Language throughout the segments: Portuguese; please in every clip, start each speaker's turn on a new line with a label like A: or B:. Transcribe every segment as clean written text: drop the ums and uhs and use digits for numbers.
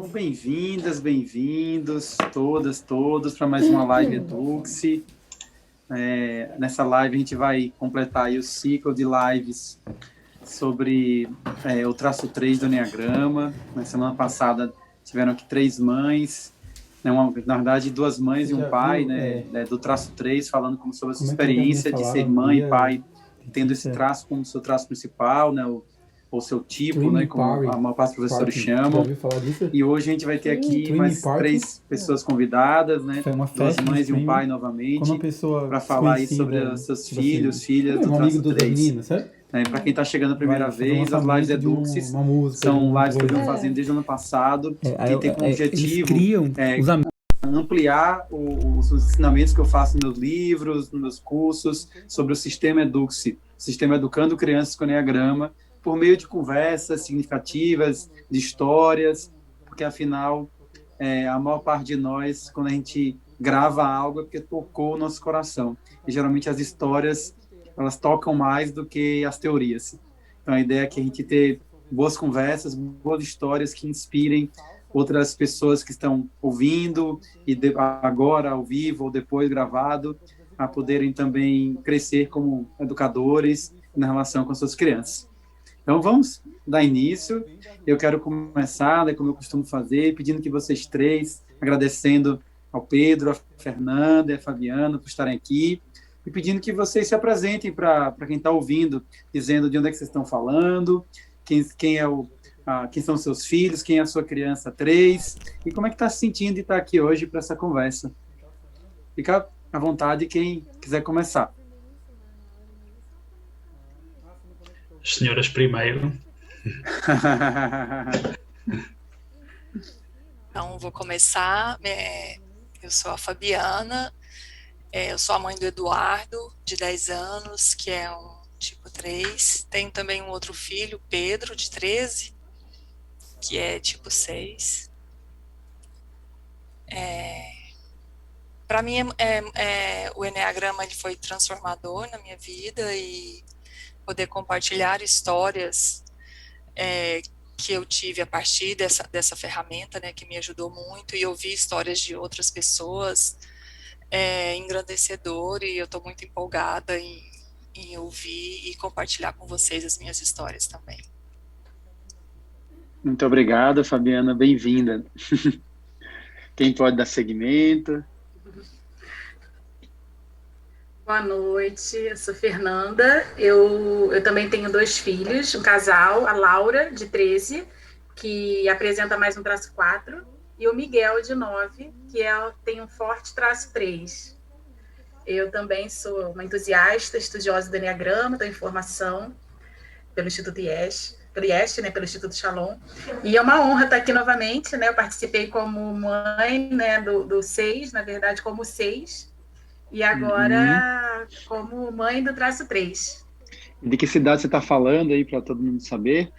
A: Então, bem-vindas, bem-vindos, todos, para mais uma live Eduxi. Nessa live a gente vai completar aí o ciclo de lives sobre o traço 3 do Enneagrama. Na semana passada tiveram aqui 3 mães, né, na verdade 2 mães e um pai, do traço 3, falando como sobre a sua experiência de ser mãe e pai, tendo esse traço como seu traço principal, né, ou seu tipo, né, como a maior parte dos professores chamam. E hoje a gente vai ter aqui mais 3 pessoas convidadas, né? 2 mães e um pai novamente, para falar aí sobre os seus filhos, filhas do traço 3. Para quem está chegando a primeira vez, as lives Eduxis são lives que eu venho fazendo desde o ano passado, que tem como objetivo ampliar os ensinamentos que eu faço nos meus livros, nos meus cursos, sobre o sistema Eduxi, o sistema Educando Crianças com Enneagrama, por meio de conversas significativas, de histórias, porque, afinal, a maior parte de nós, quando a gente grava algo, é porque tocou o nosso coração. E, geralmente, as histórias, elas tocam mais do que as teorias. Então, a ideia é que a gente ter boas conversas, boas histórias que inspirem outras pessoas que estão ouvindo, e agora, ao vivo, ou depois gravado, a poderem também crescer como educadores na relação com suas crianças. Então, vamos dar início. Eu quero começar, né, como eu costumo fazer, pedindo que vocês 3, agradecendo ao Pedro, a Fernanda e a Fabiana por estarem aqui, e pedindo que vocês se apresentem para quem está ouvindo, dizendo de onde é que vocês estão falando, quem são seus filhos, quem é a sua criança 3, e como é que está se sentindo de estar aqui hoje para essa conversa. Fica à vontade quem quiser começar.
B: As senhoras primeiro.
C: Então, vou começar. Eu sou a Fabiana, eu sou a mãe do Eduardo, de 10 anos, que é um tipo 3. Tenho também um outro filho, Pedro, de 13, que é tipo 6. Para mim, o Enneagrama ele foi transformador na minha vida, e poder compartilhar histórias que eu tive a partir dessa ferramenta, né, que me ajudou muito, e ouvir histórias de outras pessoas é engrandecedor, e eu estou muito empolgada em ouvir e compartilhar com vocês as minhas histórias também.
A: Muito obrigado, Fabiana, bem-vinda. Quem pode dar seguimento?
D: Boa noite, eu sou Fernanda, eu também tenho 2 filhos, um casal, a Laura, de 13, que apresenta mais um traço 4, e o Miguel, de 9, que tem um forte traço 3. Eu também sou uma entusiasta, estudiosa do Enneagrama, estou em formação pelo Instituto IESH, pelo Instituto Shalom, e é uma honra estar aqui novamente, né? Eu participei como mãe, né, do 6, na verdade, como 6, e agora como mãe do traço 3.
A: De que cidade você está falando aí, para todo mundo saber?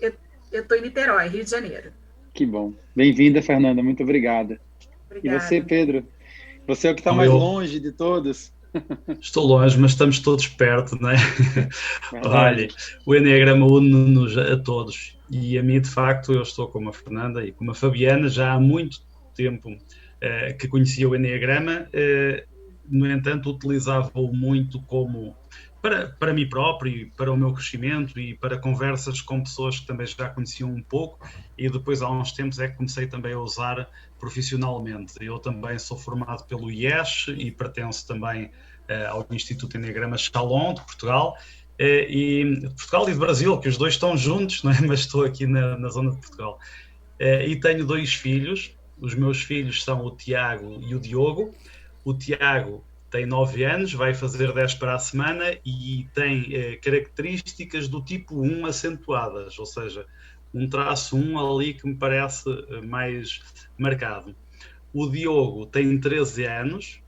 D: Eu estou em Niterói, Rio de Janeiro.
A: Que bom. Bem-vinda, Fernanda, muito obrigada.
D: Obrigada.
A: E você, Pedro? Você é o que está mais longe de todos?
B: Estou longe, mas estamos todos perto, não é? Olha, o Enneagrama une-nos a todos, e a mim, de facto, eu estou como a Fernanda e como a Fabiana já há muito tempo que conhecia o Enneagrama. No entanto, utilizava-o muito como para mim próprio, para o meu crescimento e para conversas com pessoas que também já conheciam um pouco, e depois há uns tempos é que comecei também a usar profissionalmente. Eu também sou formado pelo IESH e pertenço também ao Instituto Enneagrama Shalom de Portugal, e de Brasil, que os dois estão juntos, não é? Mas estou aqui na zona de Portugal. E tenho 2 filhos. Os meus filhos são o Tiago e o Diogo. O Tiago tem 9 anos, vai fazer 10 para a semana, e tem características do tipo 1 acentuadas, ou seja, um traço 1 ali que me parece mais marcado. O Diogo tem 13 anos,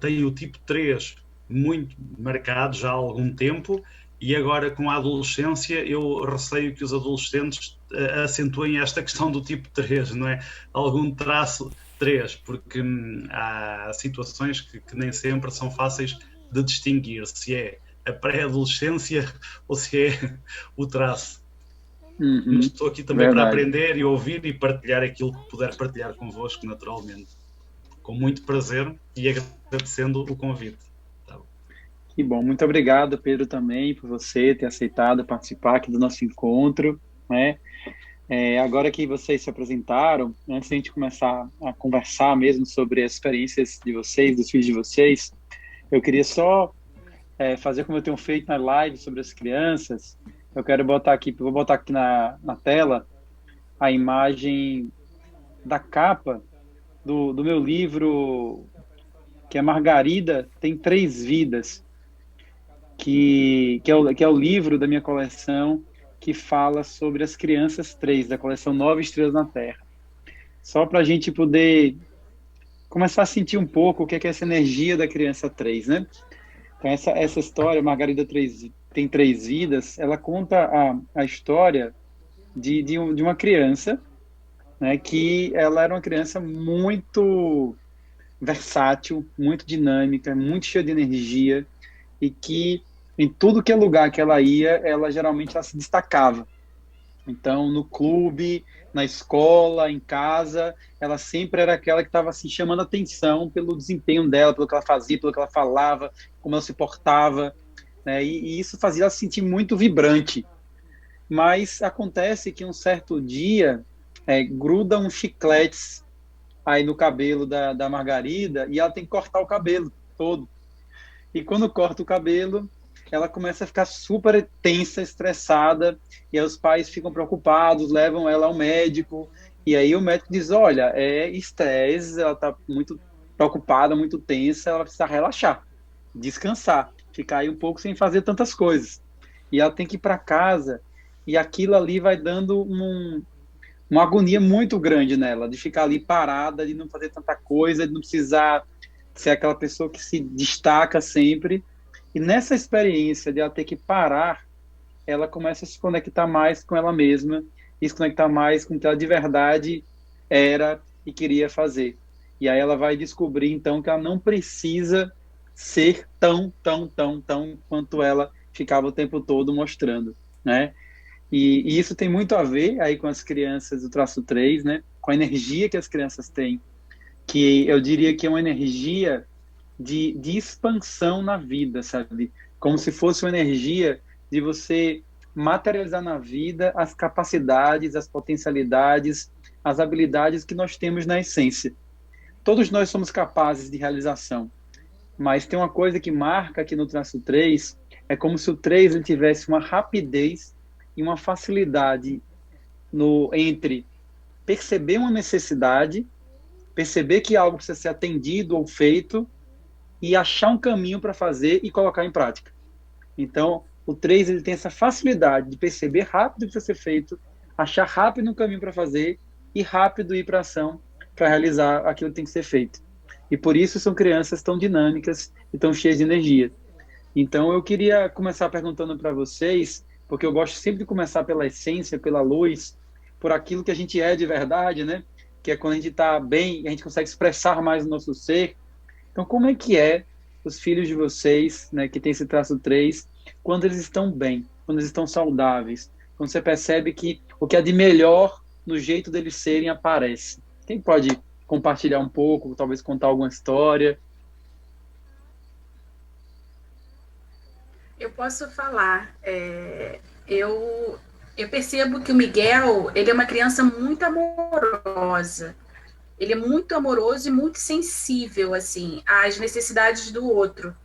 B: tem o tipo 3 muito marcado já há algum tempo, e agora com a adolescência eu receio que os adolescentes acentuem esta questão do tipo 3, não é? Algum traço 3, porque há situações que nem sempre são fáceis de distinguir se é a pré-adolescência ou se é o traço. Mas estou aqui também para
A: Verdade.
B: aprender e ouvir e partilhar aquilo que puder partilhar convosco naturalmente. Com muito prazer e agradecendo o convite. Tá bom.
A: Que bom, muito obrigado, Pedro, também, por você ter aceitado participar aqui do nosso encontro, né? Agora que vocês se apresentaram, antes de a gente começar a conversar mesmo sobre as experiências de vocês, dos filhos de vocês, eu queria só fazer como eu tenho feito na live sobre as crianças. Eu quero botar aqui, vou botar aqui na tela a imagem da capa do meu livro, que é Margarida Tem Três Vidas, que é o livro da minha coleção que fala sobre as crianças três, da coleção Nove Estrelas na Terra. Só para a gente poder começar a sentir um pouco o que é essa energia da criança três, né? Então, essa história, Margarida Tem Três Vidas, ela conta a história de uma criança, né, que ela era uma criança muito versátil, muito dinâmica, muito cheia de energia, e que em tudo que é lugar que ela ia, ela geralmente ela se destacava. Então, no clube, na escola, em casa, ela sempre era aquela que estava assim, chamando atenção pelo desempenho dela, pelo que ela fazia, pelo que ela falava, como ela se portava, né? E isso fazia ela se sentir muito vibrante. Mas acontece que um certo dia gruda uns chicletes aí no cabelo da Margarida e ela tem que cortar o cabelo todo. E quando corta o cabelo, ela começa a ficar super tensa, estressada, e aí os pais ficam preocupados, levam ela ao médico, e aí o médico diz, olha, é estresse, ela está muito preocupada, muito tensa, ela precisa relaxar, descansar, ficar aí um pouco sem fazer tantas coisas. E ela tem que ir para casa, e aquilo ali vai dando uma agonia muito grande nela, de ficar ali parada, de não fazer tanta coisa, de não precisar ser aquela pessoa que se destaca sempre. E nessa experiência de ela ter que parar, ela começa a se conectar mais com ela mesma e se conectar mais com o que ela de verdade era e queria fazer. E aí ela vai descobrir, então, que ela não precisa ser tão quanto ela ficava o tempo todo mostrando, né? E isso tem muito a ver aí com as crianças do traço 3, né? Com a energia que as crianças têm, que eu diria que é uma energia de expansão na vida, sabe? Como se fosse uma energia de você materializar na vida as capacidades, as potencialidades, as habilidades que nós temos na essência. Todos nós somos capazes de realização, mas tem uma coisa que marca aqui no traço 3, é como se o 3 ele tivesse uma rapidez e uma facilidade entre perceber uma necessidade, perceber que algo precisa ser atendido ou feito, e achar um caminho para fazer e colocar em prática. Então, o 3 ele tem essa facilidade de perceber rápido o que precisa ser feito, achar rápido um caminho para fazer e rápido ir para a ação para realizar aquilo que tem que ser feito. E por isso são crianças tão dinâmicas e tão cheias de energia. Então, eu queria começar perguntando para vocês, porque eu gosto sempre de começar pela essência, pela luz, por aquilo que a gente é de verdade, né? Que é quando a gente está bem, a gente consegue expressar mais o nosso ser. Então, como é que os filhos de vocês, né, que tem esse traço 3, quando eles estão bem, quando eles estão saudáveis, quando você percebe que o que é de melhor no jeito deles serem aparece? Quem pode compartilhar um pouco, talvez contar alguma história?
D: Eu posso falar. Eu percebo que o Miguel, ele é uma criança muito amorosa. Ele é muito amoroso e muito sensível, assim, às necessidades do outro.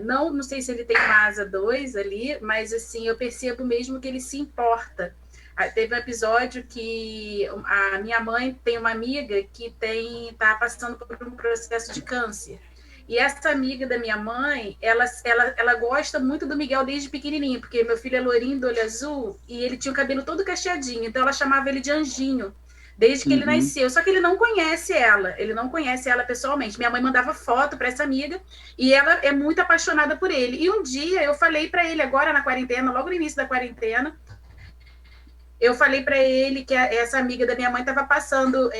D: Não sei se ele tem uma asa 2 ali, mas, assim, eu percebo mesmo que ele se importa. Teve um episódio que a minha mãe tem uma amiga que está passando por um processo de câncer. E essa amiga da minha mãe, ela gosta muito do Miguel desde pequenininho, porque meu filho é loirinho, do olho azul, e ele tinha o cabelo todo cacheadinho, então ela chamava ele de Anjinho, desde que ele nasceu. Só que ele não conhece ela pessoalmente. Minha mãe mandava foto para essa amiga, e ela é muito apaixonada por ele. E um dia eu falei para ele, agora na quarentena, logo no início da quarentena, eu falei para ele que essa amiga da minha mãe estava passando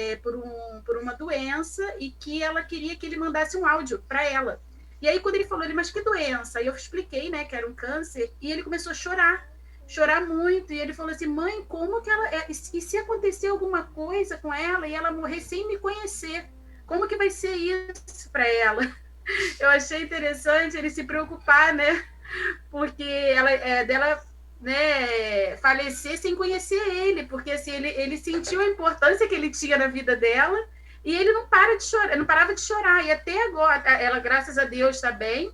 D: por uma doença e que ela queria que ele mandasse um áudio para ela. E aí, quando ele falou, mas que doença? Aí eu expliquei, né, que era um câncer, e ele começou a chorar. chorar muito. E ele falou assim, mãe, como que ela... E se acontecer alguma coisa com ela e ela morrer sem me conhecer? Como que vai ser isso para ela? Eu achei interessante ele se preocupar, né? Porque dela, né, falecer sem conhecer ele, porque assim, ele sentiu a importância que ele tinha na vida dela e ele não para de chorar, não parava de chorar. E até agora, ela, graças a Deus, está bem,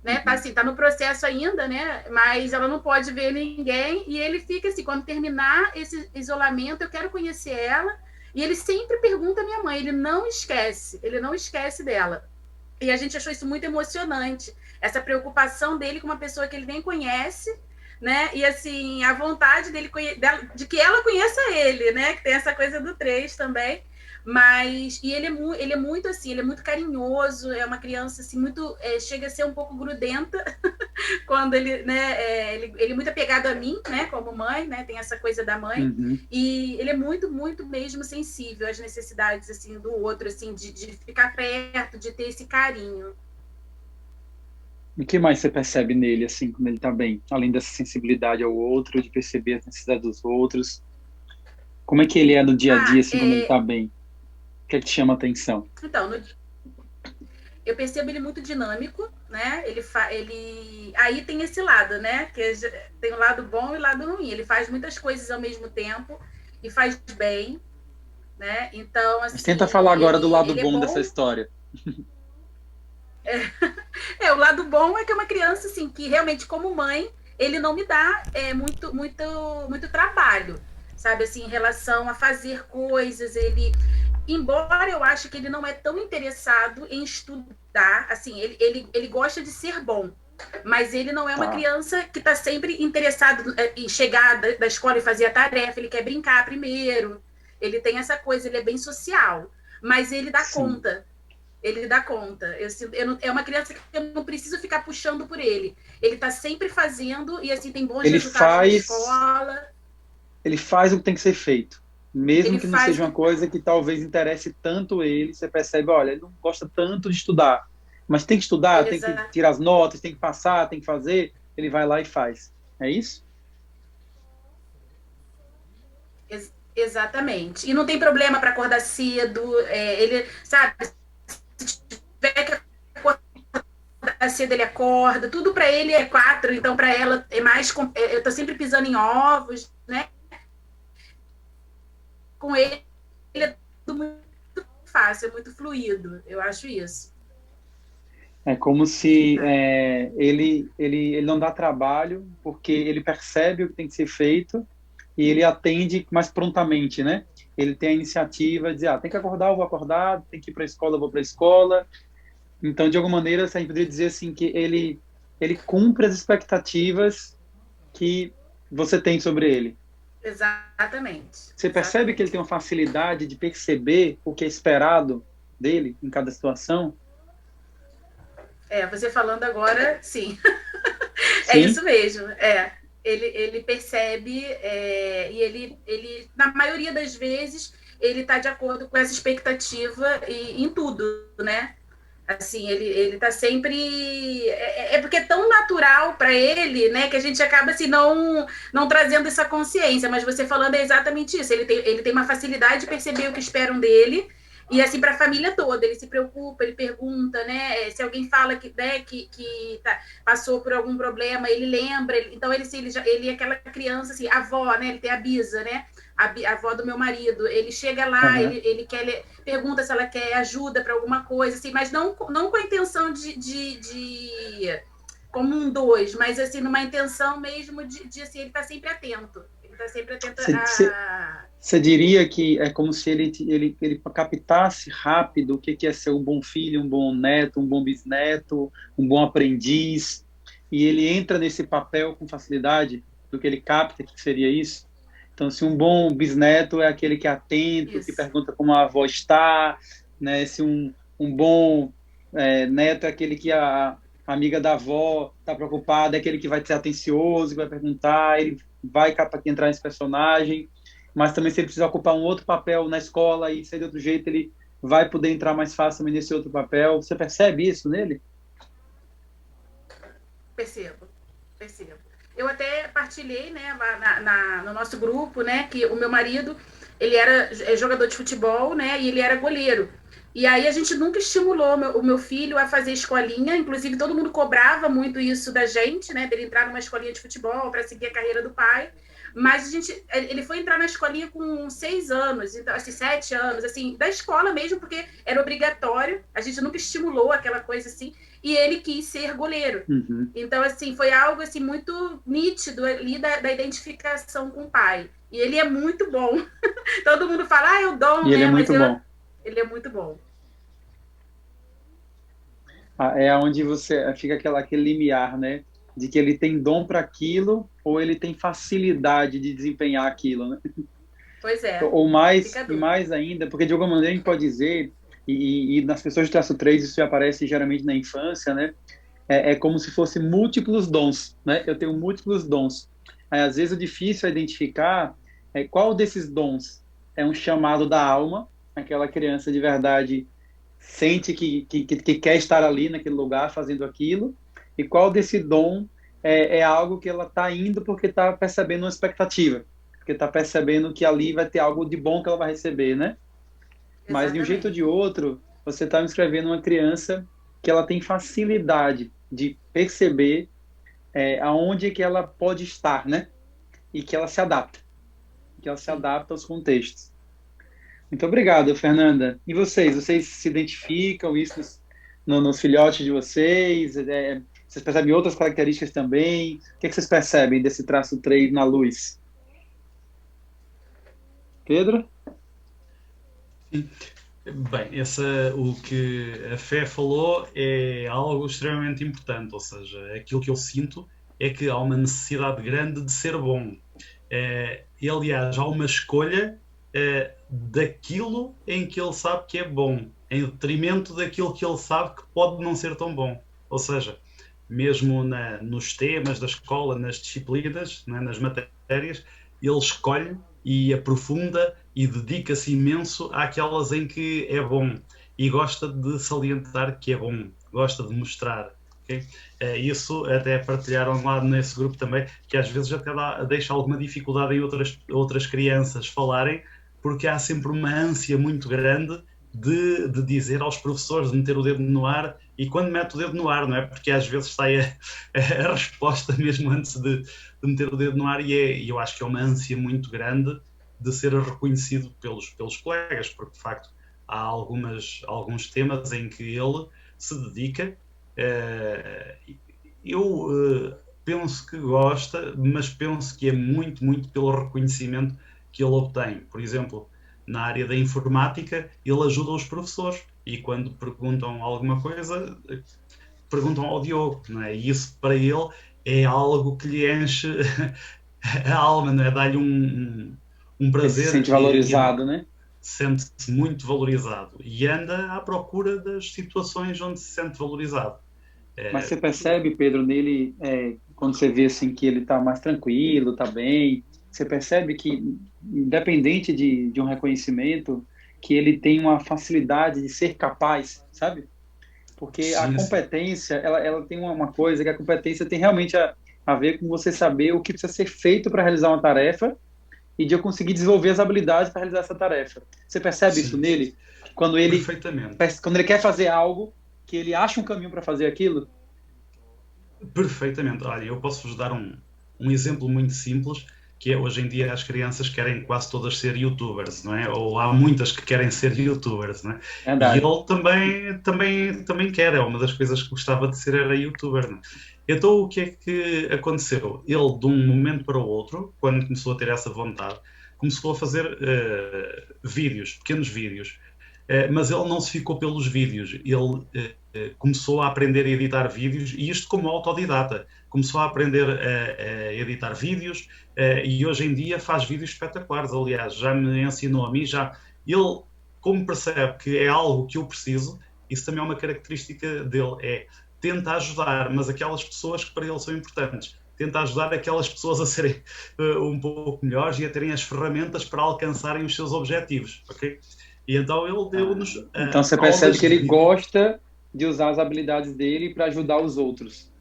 D: né? Tá assim, tá no processo ainda, né? Mas ela não pode ver ninguém e ele fica assim, quando terminar esse isolamento, eu quero conhecer ela. E ele sempre pergunta à minha mãe, ele não esquece dela. E a gente achou isso muito emocionante, essa preocupação dele com uma pessoa que ele nem conhece, né? E assim, a vontade dele de que ela conheça ele, né? Que tem essa coisa do 3 também. Mas e ele é muito assim, ele é muito carinhoso, é uma criança assim muito chega a ser um pouco grudenta quando ele, né, ele é muito apegado a mim, né, como mãe, né, tem essa coisa da mãe, e ele é muito, muito mesmo sensível às necessidades, assim, do outro, assim, de ficar perto, de ter esse carinho.
A: O que mais você percebe nele, assim, quando ele tá bem? Além dessa sensibilidade ao outro, de perceber as necessidades dos outros. Como é que ele é no dia a dia, assim, quando ele tá bem? O que é que te chama a atenção?
D: Então, eu percebo ele muito dinâmico, né? Aí tem esse lado, né? Que tem o lado bom e o lado ruim. Ele faz muitas coisas ao mesmo tempo e faz bem, né? Então, assim,
A: mas tenta falar agora do lado bom
D: bom
A: dessa história.
D: O lado bom é que é uma criança, assim, que realmente, como mãe, ele não me dá muito trabalho, sabe? Assim, em relação a fazer coisas, embora eu ache que ele não é tão interessado em estudar, assim, ele gosta de ser bom, mas ele não é uma criança que está sempre interessado em chegar da escola e fazer a tarefa, ele quer brincar primeiro, ele tem essa coisa, ele é bem social, mas ele dá conta. Ele dá conta. É uma criança que eu não preciso ficar puxando por ele. Ele está sempre fazendo e assim tem bons resultados na escola.
A: Ele faz o que tem que ser feito. Mesmo que não seja uma coisa que talvez interesse tanto ele, você percebe, olha, ele não gosta tanto de estudar, mas tem que estudar, tem que tirar as notas, tem que passar, tem que fazer, ele vai lá e faz. É isso?
D: Exatamente. E não tem problema para acordar cedo, ele, sabe, se tiver que acordar cedo, ele acorda, tudo para ele é 4, então para ela é mais, eu tô sempre pisando em ovos, né? Com ele é tudo muito fácil, é muito fluido, eu acho isso.
A: É como se ele não dá trabalho, porque ele percebe o que tem que ser feito e ele atende mais prontamente, né? Ele tem a iniciativa de dizer, tem que acordar, eu vou acordar, tem que ir para a escola, eu vou para a escola. Então, de alguma maneira, a gente poderia dizer assim que ele cumpre as expectativas que você tem sobre ele.
D: Exatamente.
A: Você percebe que ele tem uma facilidade de perceber o que é esperado dele em cada situação?
D: Você falando agora, sim.
A: Sim?
D: É isso mesmo, Ele percebe e ele, na maioria das vezes, ele está de acordo com essa expectativa em tudo, né? Assim, ele está sempre... porque é tão natural para ele, né? Que a gente acaba assim, não trazendo essa consciência. Mas você falando é exatamente isso. Ele tem uma facilidade de perceber o que esperam dele. E assim, para a família toda, ele se preocupa, ele pergunta, né? Se alguém fala que passou por algum problema, ele lembra. Então, ele é aquela criança, assim, avó, né? Ele tem a bisa, né? A avó do meu marido. Ele chega lá, ele pergunta se ela quer ajuda para alguma coisa, assim, mas não com a intenção de como um 2, mas assim, numa intenção mesmo de assim, ele está sempre atento. Ele está sempre atento
A: Você diria que é como se ele captasse rápido o que é ser um bom filho, um bom neto, um bom bisneto, um bom aprendiz, e ele entra nesse papel com facilidade do que ele capta, que seria isso? Então, se um bom bisneto é aquele que é atento, que pergunta como a avó está, né? Se um bom neto é aquele que a amiga da avó está preocupada, é aquele que vai ser atencioso, que vai perguntar, ele vai entrar nesse personagem. Mas também se ele precisar ocupar um outro papel na escola e ser de outro jeito, ele vai poder entrar mais fácil também nesse outro papel. Você percebe isso nele?
D: Percebo. eu até partilhei, né, no nosso grupo, né, que o meu marido, ele era jogador de futebol, né, e ele era goleiro. E aí a gente nunca estimulou o meu filho a fazer escolinha, inclusive todo mundo cobrava muito isso da gente, né, dele entrar numa escolinha de futebol para seguir a carreira do pai. Mas ele foi entrar na escolinha com 6 anos, então, assim, 7 anos, assim, da escola mesmo, porque era obrigatório, a gente nunca estimulou aquela coisa assim, e ele quis ser goleiro.
A: Uhum.
D: Então, assim, foi algo assim, muito nítido ali da identificação com o pai. E ele é muito bom. Todo mundo fala, é o dom,
A: E ele é muito bom.
D: Ele é muito bom.
A: É onde você fica aquele limiar, né? De que ele tem dom para aquilo ou ele tem facilidade de desempenhar aquilo, né?
D: Pois é.
A: Ou mais, e mais ainda, porque de alguma maneira a gente pode dizer, e nas pessoas de traço 3 isso aparece geralmente na infância, né? É como se fosse múltiplos dons, né? Eu tenho múltiplos dons. Aí, às vezes, o difícil é identificar qual desses dons é um chamado da alma, aquela criança de verdade sente que quer estar ali naquele lugar fazendo aquilo, e qual desse dom é algo que ela está indo porque está percebendo uma expectativa, porque está percebendo que ali vai ter algo de bom que ela vai receber, né?
D: Exatamente.
A: Mas de um jeito ou de outro, você está inscrevendo uma criança que ela tem facilidade de perceber aonde que ela pode estar, né? E que ela se adapta. Que ela se adapta aos contextos. Muito obrigado, Fernanda. E vocês? Vocês se identificam isso nos filhotes de vocês? Vocês percebem outras características também? O que vocês percebem desse traço 3 na luz? Pedro?
B: Sim. Bem, o que a Fé falou é algo extremamente importante, ou seja, aquilo que eu sinto é que há uma necessidade grande de ser bom. E, aliás, há uma escolha daquilo em que ele sabe que é bom, em detrimento daquilo que ele sabe que pode não ser tão bom. Ou seja, mesmo nos temas da escola, nas disciplinas, né, nas matérias, ele escolhe e aprofunda e dedica-se imenso àquelas em que é bom e gosta de salientar que é bom, gosta de mostrar. Okay? Isso até partilharam lá nesse grupo também, que às vezes até deixa alguma dificuldade em outras crianças falarem, porque há sempre uma ânsia muito grande de dizer aos professores, de meter o dedo no ar, e quando mete o dedo no ar, não é? Porque às vezes sai a resposta mesmo antes de meter o dedo no ar, e eu acho que é uma ânsia muito grande de ser reconhecido pelos colegas, porque de facto há alguns temas em que ele se dedica. Eu penso que gosta, mas penso que é muito, muito pelo reconhecimento que ele obtém. Por exemplo, na área da informática, ele ajuda os professores e quando perguntam alguma coisa, perguntam ao Diogo, não é? E isso para ele é algo que lhe enche a alma, não é? Dá-lhe um prazer.
A: Ele se sente valorizado, né?
B: Sente-se muito valorizado e anda à procura das situações onde se sente valorizado.
A: Mas você percebe, Pedro, nele, quando você vê assim, que ele está mais tranquilo, está bem, você percebe que, independente de um reconhecimento, que ele tem uma facilidade de ser capaz, sabe? Porque sim, a competência, ela tem uma coisa, que a competência tem realmente a ver com você saber o que precisa ser feito para realizar uma tarefa e de eu conseguir desenvolver as habilidades para realizar essa tarefa. Você percebe isso nele? Quando ele quer fazer algo, que ele acha um caminho para fazer aquilo?
B: Perfeitamente. Olha, eu posso-vos dar um exemplo muito simples, que é hoje em dia as crianças querem quase todas ser youtubers, não é? Ou há muitas que querem ser youtubers, não é? E ele também quer, é uma das coisas que gostava de ser, era youtuber, não é? Então o que é que aconteceu? Ele, de um momento para o outro, quando começou a ter essa vontade, começou a fazer vídeos, pequenos vídeos, mas ele não se ficou pelos vídeos, ele começou a aprender a editar vídeos, e isto como autodidata, começou a aprender a editar vídeos, e hoje em dia faz vídeos espetaculares. Aliás, já me ensinou a mim, ele, como percebe que é algo que eu preciso, isso também é uma característica dele, tenta ajudar, mas aquelas pessoas que para ele são importantes, tenta ajudar aquelas pessoas a serem um pouco melhores e a terem as ferramentas para alcançarem os seus objetivos, ok? E então ele deu-nos...
A: Então você percebe que ele gosta de usar as habilidades dele para ajudar os outros.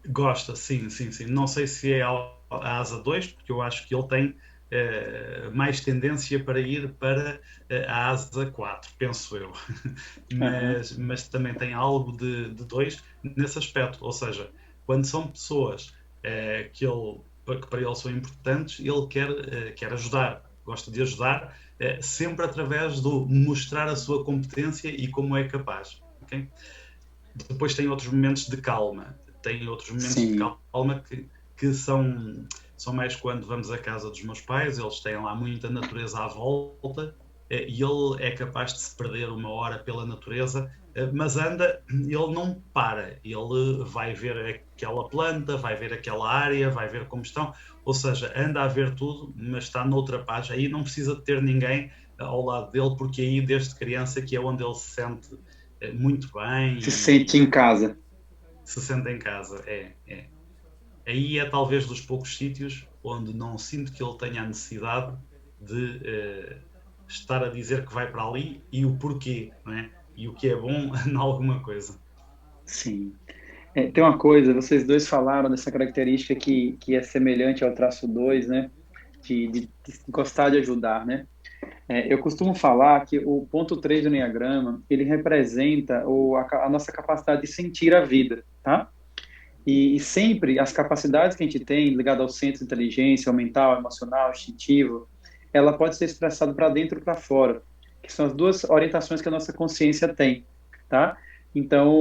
B: Gosta, sim. Não sei se é a asa 2, porque eu acho que ele tem mais tendência para ir para a asa 4, penso eu.
A: Aham.
B: Mas também tem algo de 2 nesse aspecto. Ou seja, quando são pessoas que para ele são importantes, ele quer ajudar, gosta de ajudar, sempre através do mostrar a sua competência e como é capaz. Okay? Depois tem outros momentos de calma. Tem outros momentos de
A: Sim.
B: calma que são mais quando vamos à casa dos meus pais, eles têm lá muita natureza à volta, e ele é capaz de se perder uma hora pela natureza, mas ele não para, ele vai ver aquela planta, vai ver aquela área, vai ver como estão, ou seja, anda a ver tudo, mas está noutra página, aí não precisa de ter ninguém ao lado dele, porque aí desde criança que é onde ele se sente muito bem
A: Se sente em
B: e
A: casa.
B: se sente em casa. Aí é talvez dos poucos sítios onde não sinto que ele tenha a necessidade de estar a dizer que vai para ali e o porquê, não é? E o que é bom em alguma coisa.
A: Sim. Tem uma coisa, vocês dois falaram dessa característica que é semelhante ao traço 2, né? De gostar de ajudar, né? Eu costumo falar que o ponto 3 do Enneagrama, ele representa a nossa capacidade de sentir a vida, tá? E sempre as capacidades que a gente tem ligadas ao centro de inteligência, ao mental, emocional, instintivo, ela pode ser expressada para dentro e para fora, que são as duas orientações que a nossa consciência tem, tá? Então,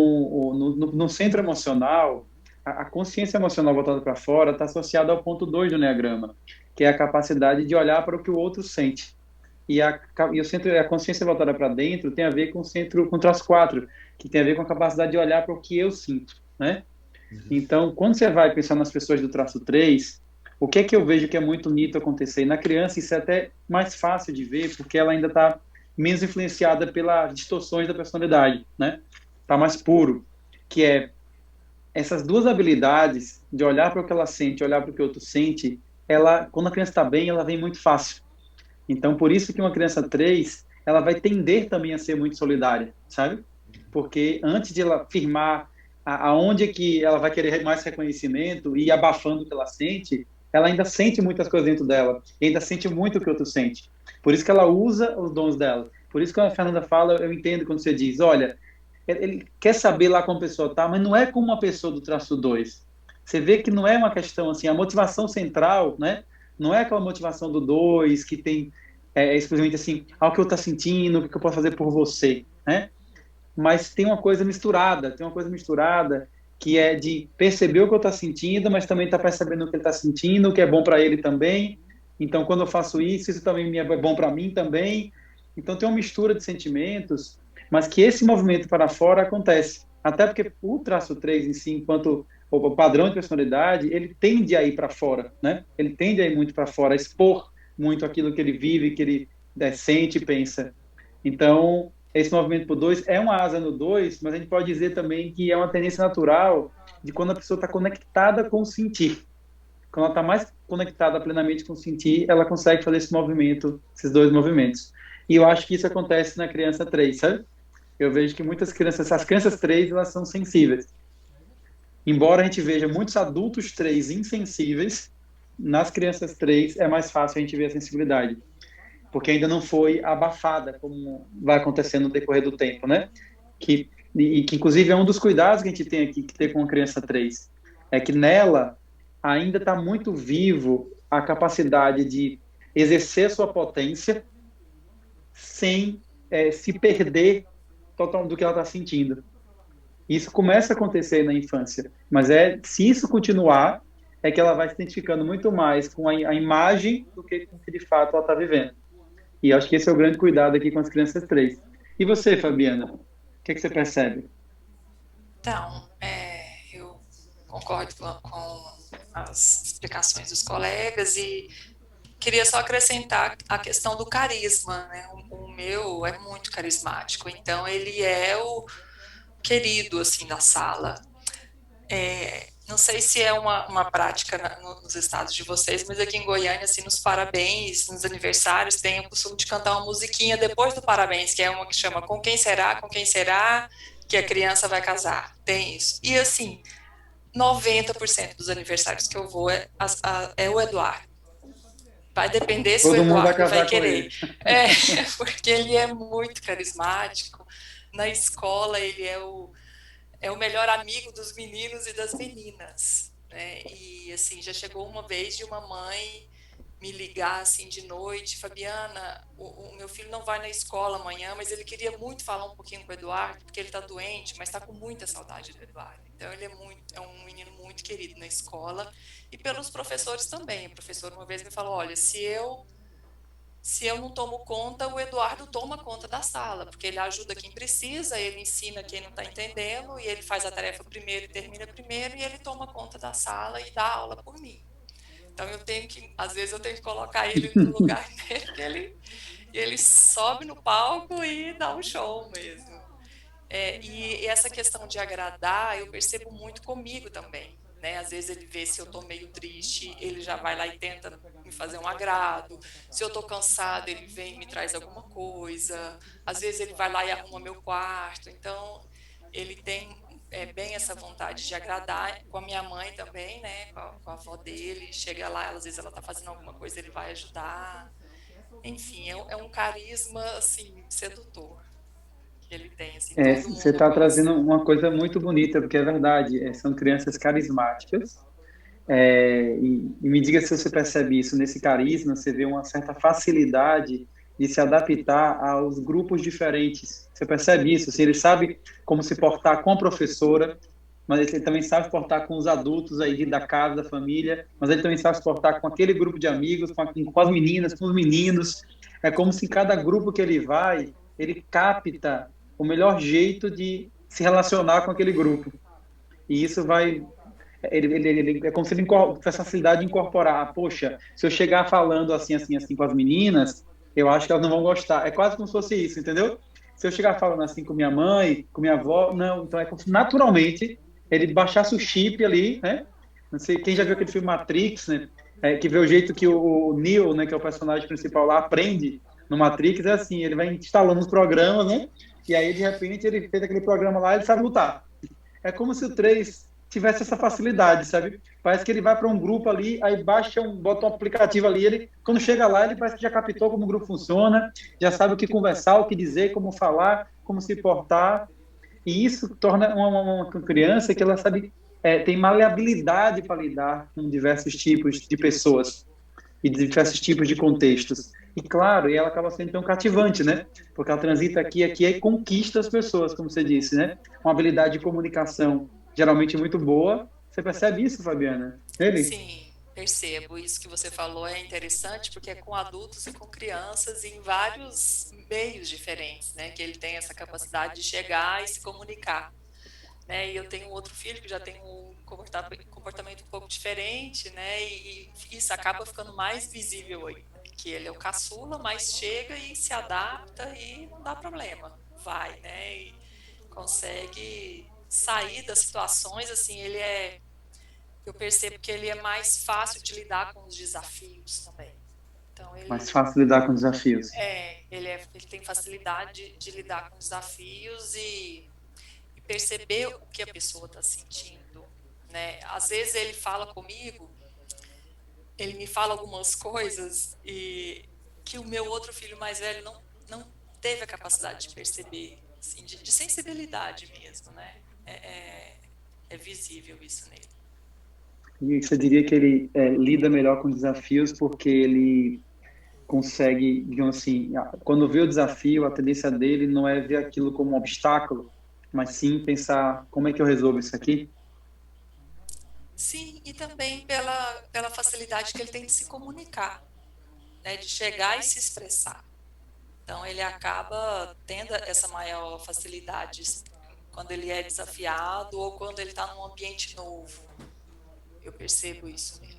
A: no centro emocional, a consciência emocional voltada para fora está associada ao ponto 2 do Enneagrama, que é a capacidade de olhar para o que o outro sente. E o centro, a consciência voltada para dentro tem a ver com o centro, com o traço 4, que tem a ver com a capacidade de olhar para o que eu sinto, né?
B: Uhum.
A: Então, quando você vai pensar nas pessoas do traço 3, o que é que eu vejo que é muito nítido acontecer? Na criança, isso é até mais fácil de ver, porque ela ainda está menos influenciada pelas distorções da personalidade, né? Está mais puro, que é essas duas habilidades de olhar para o que ela sente, olhar para o que o outro sente, quando a criança está bem, ela vem muito fácil. Então, por isso que uma criança 3, ela vai tender também a ser muito solidária, sabe? Porque antes de ela firmar aonde é que ela vai querer mais reconhecimento e ir abafando o que ela sente, ela ainda sente muitas coisas dentro dela, e ainda sente muito o que o outro sente. Por isso que ela usa os dons dela. Por isso que a Fernanda fala, eu entendo quando você diz, olha, ele quer saber lá como a pessoa tá, mas não é como uma pessoa do traço 2. Você vê que não é uma questão assim, a motivação central, né? Não é aquela motivação do 2 que tem exclusivamente assim, o que eu estou sentindo, o que eu posso fazer por você, né? Mas tem uma coisa misturada que é de perceber o que eu estou sentindo, mas também está percebendo o que ele está sentindo, o que é bom para ele também. Então, quando eu faço isso, isso também é bom para mim também. Então, tem uma mistura de sentimentos, mas que esse movimento para fora acontece. Até porque o traço 3 em si, enquanto o padrão de personalidade, ele tende a ir para fora, né? Ele tende a ir muito para fora, a expor muito aquilo que ele vive, que ele sente e pensa. Então, esse movimento por 2 é uma asa no 2, mas a gente pode dizer também que é uma tendência natural de quando a pessoa está conectada com o sentir. Quando ela está mais conectada plenamente com o sentir, ela consegue fazer esse movimento, esses dois movimentos. E eu acho que isso acontece na criança 3, sabe? Eu vejo que muitas crianças, as crianças 3, elas são sensíveis. Embora a gente veja muitos adultos 3 insensíveis, nas crianças 3 é mais fácil a gente ver a sensibilidade, porque ainda não foi abafada, como vai acontecendo no decorrer do tempo, né? Que inclusive é um dos cuidados que a gente tem aqui, que tem com a criança 3, é que nela ainda está muito vivo a capacidade de exercer sua potência sem se perder total do que ela está sentindo. Isso começa a acontecer na infância, mas se isso continuar, é que ela vai se identificando muito mais com a imagem do que com o que de fato ela está vivendo. E acho que esse é o grande cuidado aqui com as crianças 3. E você, Fabiana? O que você percebe?
C: Então, eu concordo com as explicações dos colegas e queria só acrescentar a questão do carisma, né? O meu é muito carismático, então ele é o querido, assim, da sala. Não sei se é uma prática nos estados de vocês, mas aqui em Goiânia, assim, nos parabéns, nos aniversários, tem o costume de cantar uma musiquinha depois do parabéns, que é uma que chama Com quem será, que a criança vai casar. Tem isso. E, assim, 90% dos aniversários que eu vou é o Eduardo. Vai depender se
A: Todo
C: o
A: mundo vai
C: Eduardo vai
A: casar com
C: querer.
A: ele.
C: Porque ele é muito carismático. Na escola, ele é o melhor amigo dos meninos e das meninas, né? E, assim, já chegou uma vez de uma mãe me ligar, assim, de noite: Fabiana, o meu filho não vai na escola amanhã, mas ele queria muito falar um pouquinho com o Eduardo, porque ele está doente, mas está com muita saudade do Eduardo. Então, ele é um menino muito querido na escola e pelos professores também. O professor uma vez me falou: olha, se eu não tomo conta, o Eduardo toma conta da sala, porque ele ajuda quem precisa, ele ensina quem não está entendendo, e ele faz a tarefa primeiro e termina primeiro, e ele toma conta da sala e dá aula por mim. Então, às vezes eu tenho que colocar ele no lugar dele, que ele sobe no palco e dá um show mesmo. E essa questão de agradar, eu percebo muito comigo também, né? Às vezes ele vê se eu estou meio triste, ele já vai lá e tenta me fazer um agrado. Se eu estou cansada, ele vem e me traz alguma coisa. Às vezes ele vai lá e arruma meu quarto. Então, ele tem bem essa vontade de agradar. Com a minha mãe também, né? Com a avó dele. Chega lá, às vezes ela está fazendo alguma coisa, ele vai ajudar. Enfim, é um carisma, assim, sedutor que ele tem, assim, todo
A: Você
C: mundo
A: está
C: gosta.
A: trazendo uma coisa muito bonita, porque é verdade, são crianças carismáticas. E me diga se você percebe isso, nesse carisma, você vê uma certa facilidade de se adaptar aos grupos diferentes. Você percebe isso? Assim, ele sabe como se portar com a professora, mas ele também sabe se portar com os adultos aí da casa, da família, mas ele também sabe se portar com aquele grupo de amigos, com as meninas, com os meninos. É como se em cada grupo que ele vai, ele capta o melhor jeito de se relacionar com aquele grupo. E isso vai é como se ele tivesse facilidade de incorporar. Ah, poxa, se eu chegar falando assim, assim, assim com as meninas, eu acho que elas não vão gostar. É quase como se fosse isso, entendeu? Se eu chegar falando assim com minha mãe, com minha avó, não. Então é como se naturalmente ele baixasse o chip ali, né? Não sei quem já viu aquele filme Matrix, né? Que vê o jeito que o Neo, né, que é o personagem principal lá, aprende no Matrix, é assim, ele vai instalando os programas, né? E aí, de repente, ele fez aquele programa lá, ele sabe lutar. É como se o 3 tivesse essa facilidade, sabe? Parece que ele vai para um grupo ali, aí bota um aplicativo ali, ele, quando chega lá, ele parece que já captou como o grupo funciona, já sabe o que conversar, o que dizer, como falar, como se portar, e isso torna uma criança que ela sabe, tem maleabilidade para lidar com diversos tipos de pessoas e de diversos tipos de contextos. E claro, e ela acaba sendo tão cativante, né? Porque ela transita aqui e conquista as pessoas, como você disse, né? Uma habilidade de comunicação geralmente muito boa. Você percebe isso, Fabiana? Ele?
C: Sim, percebo. Isso que você falou é interessante, porque é com adultos e com crianças em vários meios diferentes, né? Que ele tem essa capacidade de chegar e se comunicar, né? E eu tenho outro filho que já tem um comportamento um pouco diferente, né? E isso acaba ficando mais visível aí, que ele é o caçula, mas chega e se adapta e não dá problema, vai, né? E consegue sair das situações, assim, eu percebo que ele é mais fácil de lidar com os desafios também. Então,
A: Mais fácil lidar com desafios.
C: ele tem facilidade de lidar com desafios e perceber o que a pessoa está sentindo, né? Às vezes ele fala comigo, ele me fala algumas coisas e que o meu outro filho mais velho não teve a capacidade de perceber, assim, de sensibilidade mesmo, né? É visível isso nele.
A: E você diria que ele lida melhor com desafios porque ele consegue, digamos assim, quando vê o desafio, a tendência dele não é ver aquilo como um obstáculo, mas sim pensar como é que eu resolvo isso aqui.
C: Sim, e também pela facilidade que ele tem de se comunicar, né, de chegar e se expressar. Então, ele acaba tendo essa maior facilidade quando ele é desafiado ou quando ele está num ambiente novo. Eu percebo isso nele.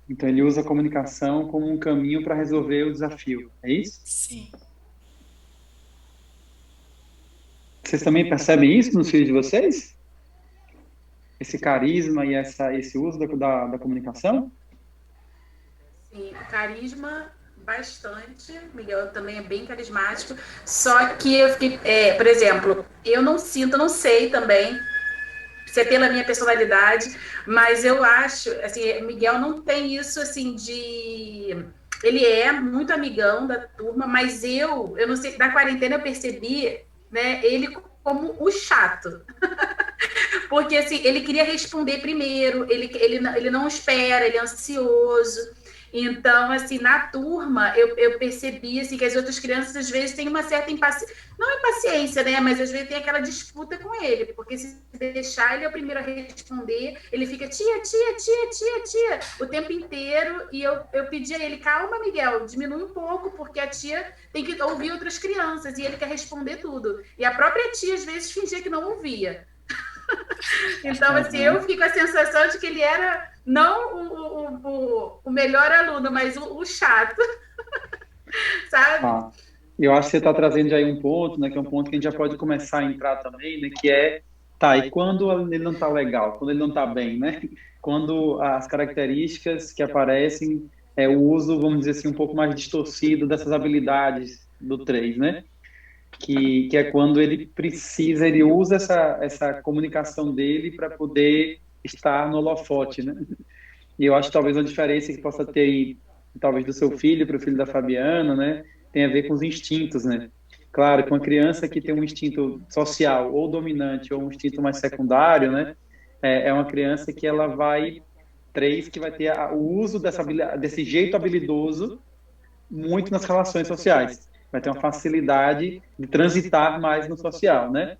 A: Então ele usa a comunicação como um caminho para resolver o desafio, é isso?
C: Sim,
A: Vocês também percebem isso nos filhos de vocês? Esse carisma e esse uso da comunicação?
D: Sim, carisma bastante. Miguel também é bem carismático. Só que eu fiquei, por exemplo, eu não sinto, não sei também se é pela minha personalidade, mas eu acho, assim, Miguel não tem isso, assim, de... Ele é muito amigão da turma, mas eu não sei, na quarentena eu percebi, né, ele como o chato. Porque, assim, ele queria responder primeiro, ele não espera, ele é ansioso. Então, assim, na turma, eu percebi, assim, que as outras crianças, às vezes, têm uma certa impaciência. Não impaciência, né? Mas, às vezes, tem aquela disputa com ele. Porque, se deixar ele é o primeiro a responder, ele fica tia, o tempo inteiro. E eu pedi a ele, calma, Miguel, diminui um pouco, porque a tia tem que ouvir outras crianças. E ele quer responder tudo. E a própria tia, às vezes, fingia que não ouvia. Então, assim, eu fico com a sensação de que ele era não o melhor aluno, mas o chato, sabe?
A: Eu acho que você está trazendo aí um ponto, né, que é um ponto que a gente já pode começar a entrar também, né, que é, e quando ele não está legal, quando ele não está bem, né? Quando as características que aparecem é o uso, vamos dizer assim, um pouco mais distorcido dessas habilidades do 3, né? Que é quando ele usa essa comunicação dele para poder estar no holofote, né? E eu acho que talvez uma diferença que possa ter aí, talvez do seu filho para o filho da Fabiana, né, tem a ver com os instintos, né? Claro, com uma criança que tem um instinto social ou dominante ou um instinto mais secundário, né, é uma criança que ela vai que vai ter o uso desse jeito habilidoso muito nas relações sociais. Vai ter uma facilidade de transitar mais no social, né?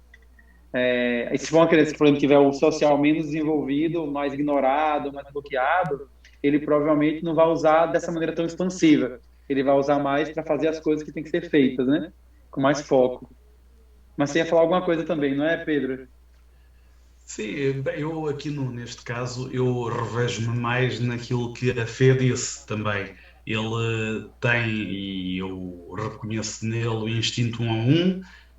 A: E se for uma criança que, por exemplo, tiver o social menos desenvolvido, mais ignorado, mais bloqueado, ele provavelmente não vai usar dessa maneira tão expansiva. Ele vai usar mais para fazer as coisas que têm que ser feitas, né? Com mais foco. Mas você ia falar alguma coisa também, não é, Pedro?
B: Sim, eu aqui neste caso, eu revejo-me mais naquilo que a Fê disse também. Ele tem, e eu reconheço nele, o instinto 1 a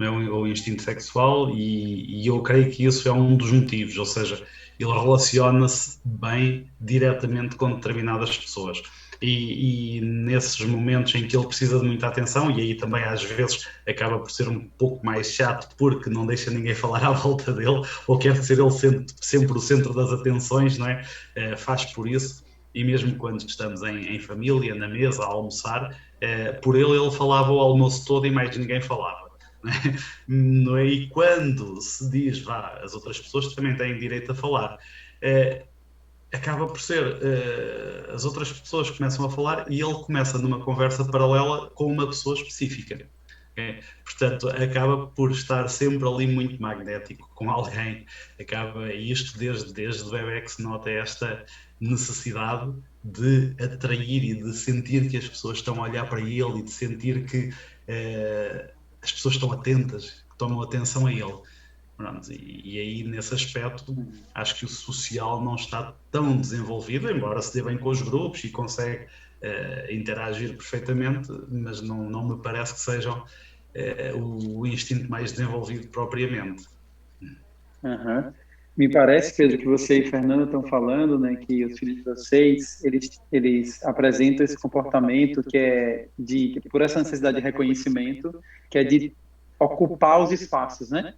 B: 1, o instinto sexual, e eu creio que isso é um dos motivos, ou seja, ele relaciona-se bem diretamente com determinadas pessoas. E nesses momentos em que ele precisa de muita atenção, e aí também às vezes acaba por ser um pouco mais chato porque não deixa ninguém falar à volta dele, ou quer ser ele sempre o centro das atenções, não é? Faz por isso. E mesmo quando estamos em família, na mesa, a almoçar, por ele falava o almoço todo e mais ninguém falava. Não é? E quando se diz, as outras pessoas também têm direito a falar, acaba por ser, as outras pessoas começam a falar e ele começa numa conversa paralela com uma pessoa específica. Portanto, acaba por estar sempre ali muito magnético com alguém. Acaba isto desde o bebê que se nota esta necessidade de atrair e de sentir que as pessoas estão a olhar para ele e de sentir que as pessoas estão atentas, que tomam atenção a ele. Pronto, e aí, nesse aspecto, acho que o social não está tão desenvolvido, embora se dê bem com os grupos e consegue interagir perfeitamente, mas não me parece que sejam o instinto mais desenvolvido propriamente.
A: Uhum. Me parece, Pedro, que você e Fernanda estão falando, né, que os filhos de vocês, eles apresentam esse comportamento que é por essa necessidade de reconhecimento, que é de ocupar os espaços, né?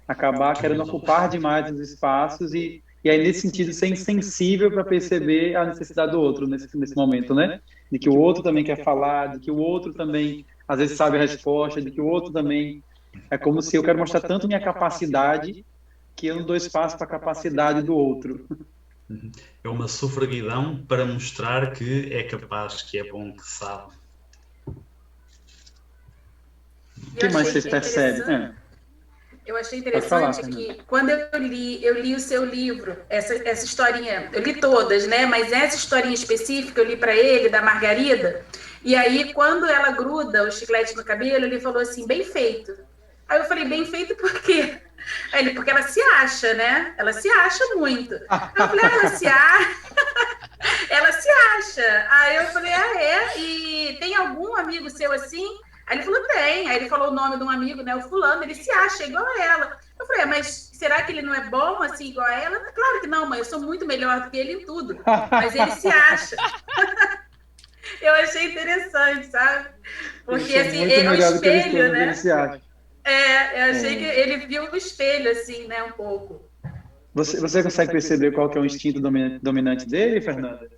A: Acabar querendo ocupar demais os espaços e aí, nesse sentido, ser insensível para perceber a necessidade do outro nesse momento, né? De que o outro também quer falar, de que o outro também, às vezes, sabe a resposta, de que o outro também... É como se eu quero mostrar tanto minha capacidade que eu não dou espaço para a capacidade do outro.
B: É uma sofreguidão para mostrar que é capaz, que é bom, que sabe.
A: O que mais vocês percebem?
D: Eu achei interessante que quando eu li o seu livro, essa historinha, eu li todas, né? Mas essa historinha específica eu li para ele, da Margarida, e aí quando ela gruda o chiclete no cabelo, ele falou assim, bem feito. Aí eu falei, bem feito por quê? Aí ele, porque ela se acha, né? Ela se acha muito. Aí eu falei, ela se acha? Ela se acha. Aí eu falei, E tem algum amigo seu assim? Aí ele falou, tem. Aí ele falou o nome de um amigo, né? O fulano, ele se acha igual a ela. Eu falei, mas será que ele não é bom assim, igual a ela? Claro que não, mãe, eu sou muito melhor do que ele em tudo. Mas ele se acha. Eu achei interessante, sabe? Porque assim, é o espelho, né? Eu achei que ele viu o espelho, assim, né? Um pouco.
A: Você consegue perceber qual que é o instinto dominante dele, Fernanda?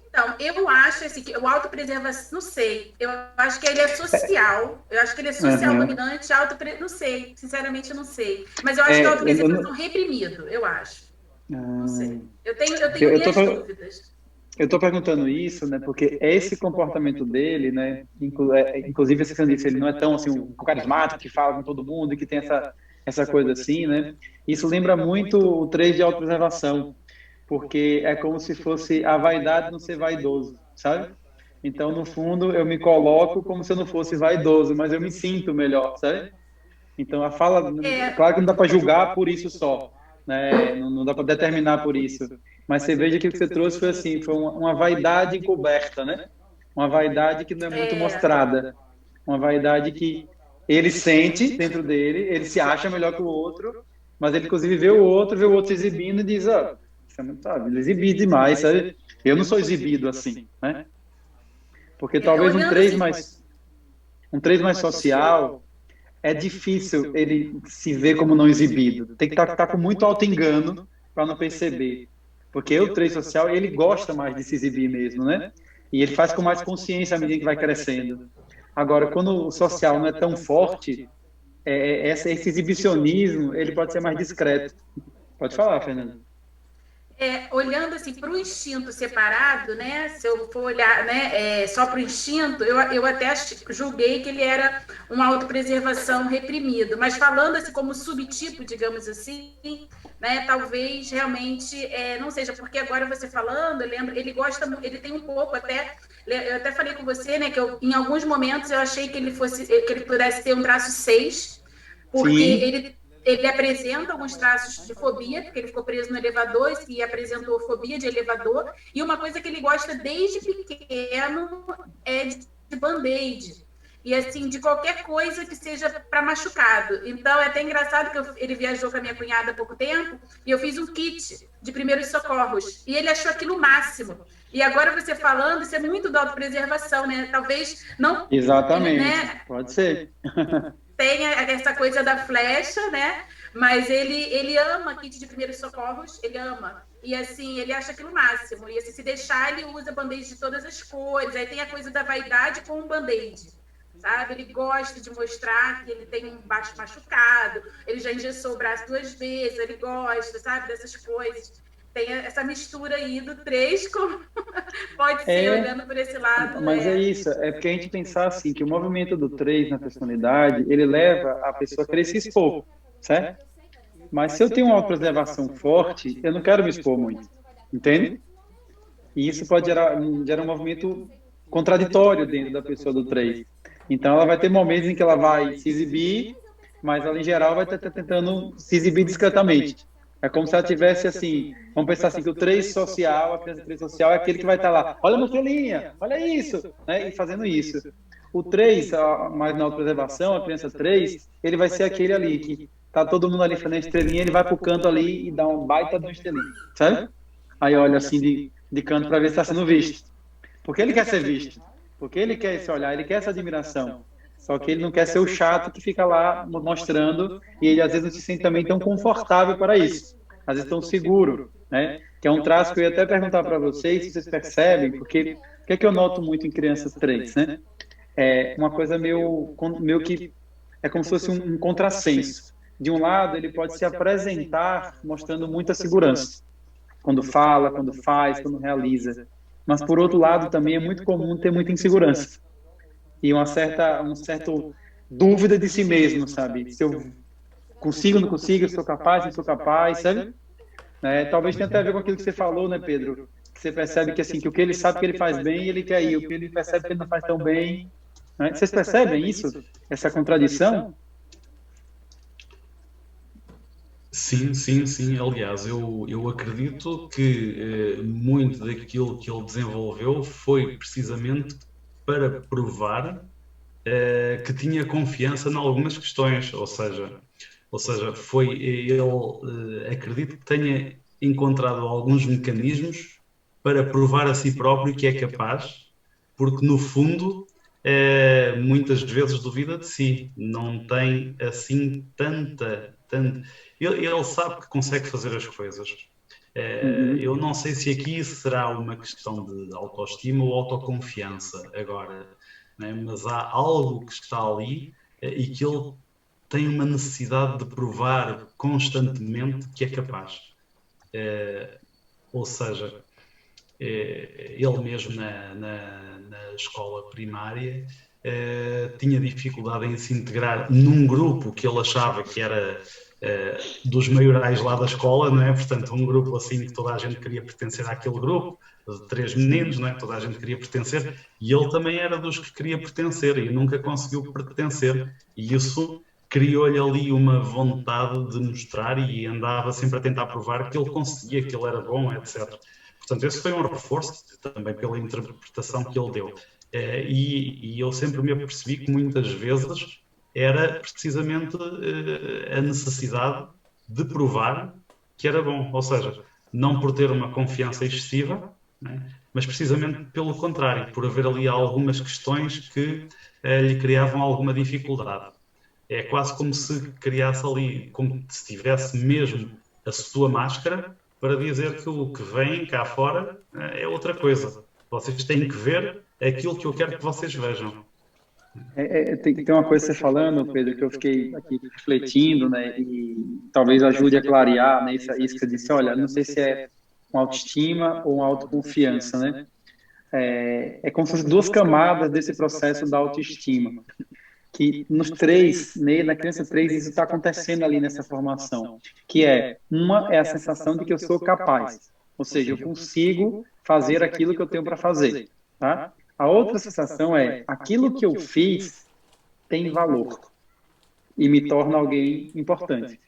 D: Então, eu acho assim, que o autopreservação, não sei, eu acho que ele é social, eu acho que ele é social dominante, não sei, sinceramente não sei, mas eu acho que é autopreservação reprimido, eu acho, não sei, eu tenho minhas dúvidas.
A: Eu estou perguntando isso, né, porque esse comportamento dele, né, inclusive esse que eu disse, ele não é tão assim, um carismático que fala com todo mundo e que tem essa coisa assim, né, isso lembra muito o 3 de autopreservação, porque é como se fosse a vaidade não ser vaidoso, sabe? Então, no fundo, eu me coloco como se eu não fosse vaidoso, mas eu me sinto melhor, sabe? Então, a fala, claro que não dá para julgar por isso só, né? Não dá para determinar por isso, mas você veja que o que você trouxe foi assim, foi uma vaidade encoberta, né? Uma vaidade que não é muito mostrada, uma vaidade que ele sente dentro dele, ele se acha melhor que o outro, mas ele inclusive vê o outro se exibindo e diz, ó, você não sabe, ele exibe demais, sabe? Eu não sou exibido assim, né? Porque talvez um 3 mais social é difícil ele se ver como não exibido. Tem que estar com muito auto-engano para não perceber. Porque o 3 social, ele gosta mais de se exibir mesmo, né? E ele faz com mais consciência à medida que vai crescendo. Agora, quando o social não é tão forte, esse exibicionismo, ele pode ser mais discreto. Pode falar, Fernanda.
D: Olhando assim para o instinto separado, né? Se eu for olhar, né, só para o instinto, eu até julguei que ele era uma autopreservação reprimido, mas falando assim como subtipo, digamos assim, né? Talvez realmente não seja, porque agora você falando, lembra, ele tem um pouco até, eu até falei com você, né? Que em alguns momentos eu achei que ele pudesse ter um traço 6, porque ele apresenta alguns traços de fobia, porque ele ficou preso no elevador e apresentou fobia de elevador. E uma coisa que ele gosta desde pequeno é de band-aid. E assim, de qualquer coisa que seja para machucado. Então é até engraçado que ele viajou com a minha cunhada há pouco tempo e eu fiz um kit de primeiros socorros. E ele achou aquilo o máximo. E agora você falando, isso é muito da autopreservação, né? Talvez não...
A: Exatamente, né? Pode ser.
D: Tem essa coisa da flecha, né? Mas ele ama kit de primeiros socorros, ele ama. E assim, ele acha aquilo o máximo. E assim, se deixar, ele usa band-aid de todas as cores. Aí tem a coisa da vaidade com o band-aid, sabe? Ele gosta de mostrar que ele tem um baixo machucado, ele já engessou o braço 2 vezes, ele gosta, sabe? Dessas coisas. Tem essa mistura aí do 3 com... Pode ser, olhando por esse lado.
A: Mas é isso, é porque a gente pensar assim, que o movimento do 3 na personalidade, ele leva a pessoa a querer se expor, certo? Mas se eu tenho uma autopreservação forte, eu não quero me expor muito, entende? E isso pode gerar um movimento contraditório dentro da pessoa do 3. Então ela vai ter momentos em que ela vai se exibir, mas ela em geral vai estar tentando se exibir discretamente. É como se ela tivesse assim, vamos pensar assim, que o 3 social, a criança 3 social é aquele que vai estar lá, olha uma estrelinha, olha isso, né? E fazendo isso. O 3, mais na autopreservação, a criança 3, ele vai ser aquele ali, que tá todo mundo ali fazendo a estrelinha, ele vai pro canto ali e dá um baita de uma estrelinha, sabe? Aí olha assim de canto para ver se está sendo visto. Porque ele quer ser visto, porque ele quer esse olhar, ele quer essa admiração. Só que ele não quer ser o chato que fica lá mostrando e ele às vezes não se sente também tão confortável para isso. Às vezes tão seguro, né? Que é um traço que eu ia até perguntar para vocês, se vocês percebem, porque o que é que eu noto muito em crianças 3, né? É uma coisa meio que é como se fosse um contrassenso. De um lado, ele pode se apresentar mostrando muita segurança. Quando fala, quando faz, quando realiza. Mas, por outro lado, também é muito comum ter muita insegurança. E uma certa dúvida de si mesmo, sabe? Se eu consigo, não consigo, sou capaz, não sou capaz, sabe? Talvez tenha até a ver com aquilo que você falou, né, Pedro? Que você percebe que, assim, que o que ele sabe que ele faz bem, ele quer ir. O que ele percebe que ele não faz tão bem. Né? Vocês percebem isso? Essa contradição?
B: Sim, sim, sim. Aliás, eu acredito que muito daquilo que ele desenvolveu foi precisamente para provar que tinha confiança em algumas questões, ou seja, foi ele, acredito que tenha encontrado alguns mecanismos para provar a si próprio que é capaz, porque no fundo muitas vezes duvida de si, não tem assim Ele sabe que consegue fazer as coisas. Eu não sei se aqui será uma questão de autoestima ou autoconfiança agora, né? Mas há algo que está ali e que ele tem uma necessidade de provar constantemente que é capaz. Ou seja, ele mesmo na escola primária tinha dificuldade em se integrar num grupo que ele achava que era dos maiorais lá da escola, não é? Portanto, um grupo assim que toda a gente queria pertencer àquele grupo, de 3 meninos, não é? Toda a gente queria pertencer, e ele também era dos que queria pertencer e nunca conseguiu pertencer, e isso criou-lhe ali uma vontade de mostrar e andava sempre a tentar provar que ele conseguia, que ele era bom, etc. Portanto, esse foi um reforço também pela interpretação que ele deu. E eu sempre me apercebi que muitas vezes era precisamente a necessidade de provar que era bom. Ou seja, não por ter uma confiança excessiva, né, mas precisamente pelo contrário, por haver ali algumas questões que lhe criavam alguma dificuldade. É quase como se criasse ali, como se tivesse mesmo a sua máscara para dizer que o que vem cá fora é outra coisa. Vocês têm que ver aquilo que eu quero que vocês vejam.
A: Tem uma coisa que você falando, Pedro, que eu fiquei aqui refletindo, né, e talvez ajude a clarear, né, isso que eu disse, olha, não sei se é uma autoestima ou uma autoconfiança, né? É como se fossem duas camadas desse processo da autoestima, que nos três, né, na criança 3, isso está acontecendo ali nessa formação, que uma é a sensação de que eu sou capaz, ou seja, eu consigo fazer aquilo que eu tenho para fazer, tá? A outra sensação é, aquilo que eu fiz tem valor e me torna alguém importante,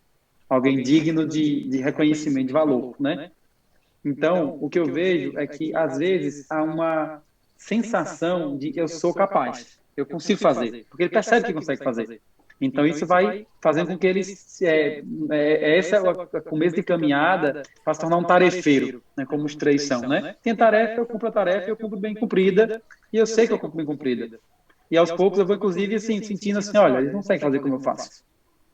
A: alguém digno de reconhecimento, de valor, né? Então, o que eu vejo é que, às vezes, há uma sensação de eu sou capaz, eu consigo fazer, porque ele percebe que consegue fazer. Então, isso vai fazendo com que ele, esse é o começo de caminhada para se tornar um tarefeiro, né, como os 3 são, né? Tem tarefa, eu cumpro a tarefa, eu cumpro bem cumprida, e eu sei que eu cumpro bem cumprida. E aos poucos eu vou, inclusive, assim, sentindo assim, olha, eles não conseguem fazer como eu faço.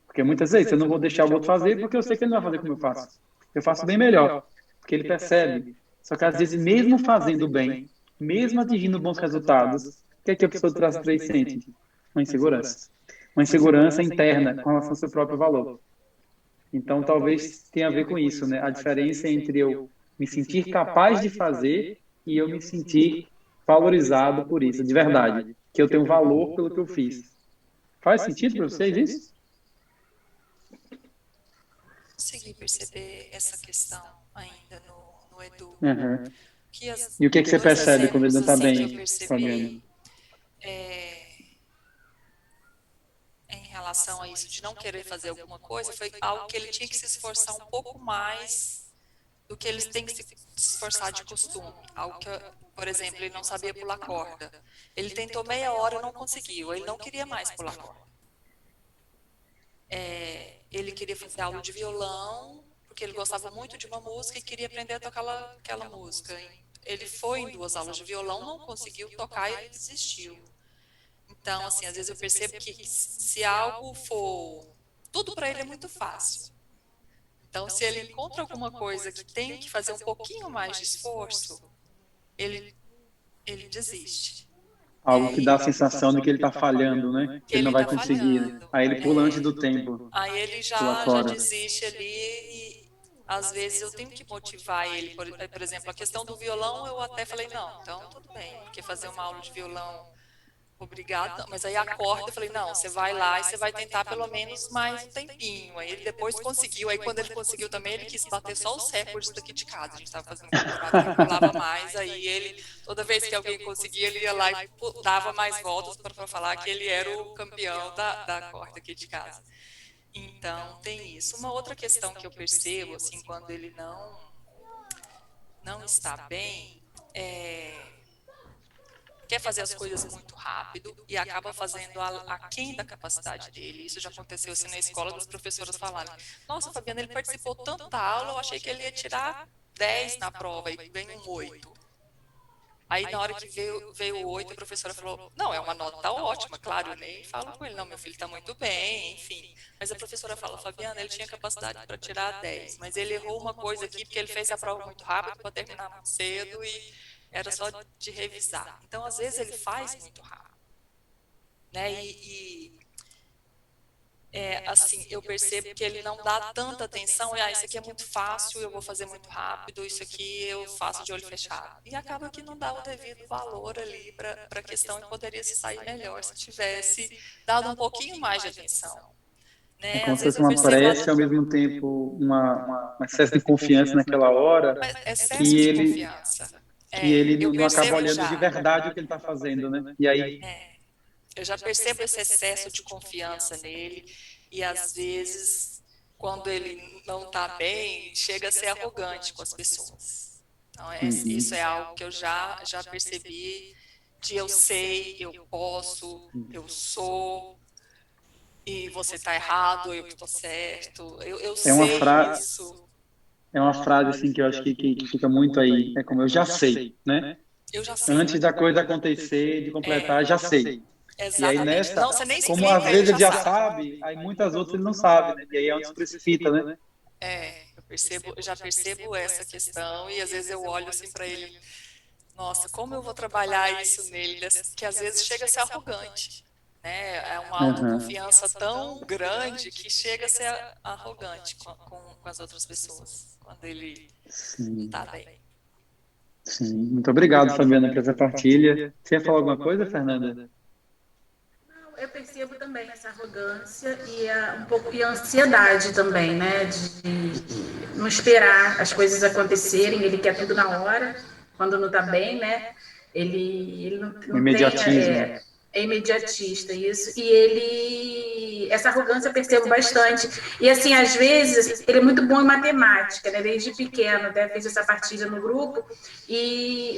A: Porque muitas vezes eu não vou deixar o outro fazer porque eu sei que ele não vai fazer como eu faço. Eu faço bem melhor, porque ele percebe. Só que às vezes, mesmo fazendo bem, mesmo atingindo bons resultados, o que é que a pessoa traz 3 sente? Uma insegurança. Uma insegurança interna com relação ao seu próprio valor. Então, talvez tenha a ver com isso, né? A diferença entre eu me sentir capaz de fazer e eu me sentir valorizado por isso, de verdade. Que eu tenho valor pelo que eu fiz. Faz sentido para vocês isso?
C: Consegui perceber essa questão ainda no Edu.
A: Uhum. E o que você percebe quando ele não está bem?
C: Que eu percebi, em relação a isso, de não querer fazer alguma coisa, foi algo que ele tinha que se esforçar um pouco mais do que eles têm que se esforçar de costume. Algo que, por exemplo, ele não sabia pular corda. Ele tentou meia hora e não conseguiu, ele não queria mais pular corda. Ele queria fazer aula de violão, porque ele gostava muito de uma música e queria aprender a tocar aquela música. Ele foi em 2 aulas de violão, não conseguiu tocar e ele desistiu. Então, assim, às vezes eu percebo que se algo for... Tudo para ele é muito fácil. Então, se ele encontra alguma coisa que tem que fazer um pouquinho mais de esforço, ele desiste.
A: Algo que dá a sensação de que ele está falhando, né? Que ele não vai conseguir. Né? Aí ele pula antes do tempo.
C: Aí ele já desiste ali e, às vezes, eu tenho que motivar ele. Por exemplo, a questão do violão, eu até falei, não, então tudo bem, porque fazer uma aula de violão... Obrigado, mas aí a corda, eu falei, não, você vai lá e você vai tentar pelo menos mais um tempinho. Aí ele depois conseguiu, aí quando ele conseguiu também, ele quis bater só os recordes daqui de casa. A gente estava fazendo um campeonato que pulava mais, aí ele, toda vez que alguém conseguia, ele ia lá e dava mais voltas para falar que ele era o campeão da corda aqui de casa. Então, tem isso. Uma outra questão que eu percebo, assim, quando ele não está bem, quer fazer as coisas muito rápido e acaba fazendo aquém da capacidade dele. Isso já aconteceu assim na escola, das professoras falarem, nossa, Fabiana, ele participou tanto da aula, eu achei que ele ia tirar 10 na prova e ganha um 8. Aí, na hora que veio o 8, a professora falou, não, é uma nota ótima, claro, eu nem falo com ele, não, meu filho está muito bem, enfim. Mas a professora fala, Fabiana, ele tinha capacidade para tirar 10, mas ele errou uma coisa aqui, porque ele fez a prova muito rápido para terminar muito cedo e era só de revisar. Então, às vezes, ele faz muito rápido, né? Assim, eu percebo que ele não dá tanta atenção, isso aqui é muito fácil, eu vou fazer muito rápido, isso aqui eu faço de olho fechado. E acaba que não dá o devido valor ali para a questão e poderia se sair melhor se tivesse dado um pouquinho mais de atenção.
A: É
C: Né?
A: como
C: Às
A: se
C: vezes
A: fosse
C: eu
A: uma
C: percebo
A: prece, ao mesmo tempo um excesso de confiança naquela hora,
C: excesso
A: que
C: de
A: ele,
C: confiança.
A: que ele
C: Eu
A: não acaba
C: percebo
A: olhando de
C: já.
A: verdade o que ele está fazendo, né? E aí,
C: Eu já percebo esse excesso de confiança nele e às vezes, quando ele não está bem, chega a ser arrogante com as pessoas. Então, isso é algo que eu já percebi de eu sei, eu posso, eu sou, e você está errado, eu estou certo. Eu
A: é uma
C: sei isso.
A: é uma frase assim que eu acho que fica muito aí, é como eu já sei, né?
C: Eu já sei.
A: Antes da coisa acontecer, de completar, já sei. E aí
C: Exatamente.
A: nessa,
C: Não, você nem
A: como às
C: explica, ele
A: vezes ele
C: já
A: já
C: sabe.
A: sabe, aí muitas outras ele não sabe, né? E aí é onde se precipita, né?
C: Eu já percebo essa questão e às vezes eu olho assim para ele, nossa, como eu vou trabalhar isso nele, que às vezes chega a ser arrogante, né? É uma
A: Uhum.
C: autoconfiança tão grande que chega a ser arrogante com as outras pessoas, quando ele não
A: Sim,
C: está bem.
A: sim. Muito obrigado, Fabiana, por essa partilha. Você ia falar alguma coisa, Fernanda?
D: Eu percebo também essa arrogância um pouco a ansiedade também, né? De não esperar as coisas acontecerem, ele quer tudo na hora, quando não está bem, né? Ele não tem.
A: Imediatismo.
D: É imediatista, isso. Essa arrogância eu percebo bastante. E assim, às vezes, ele é muito bom em matemática, né? Desde pequeno, até fez essa partilha no grupo.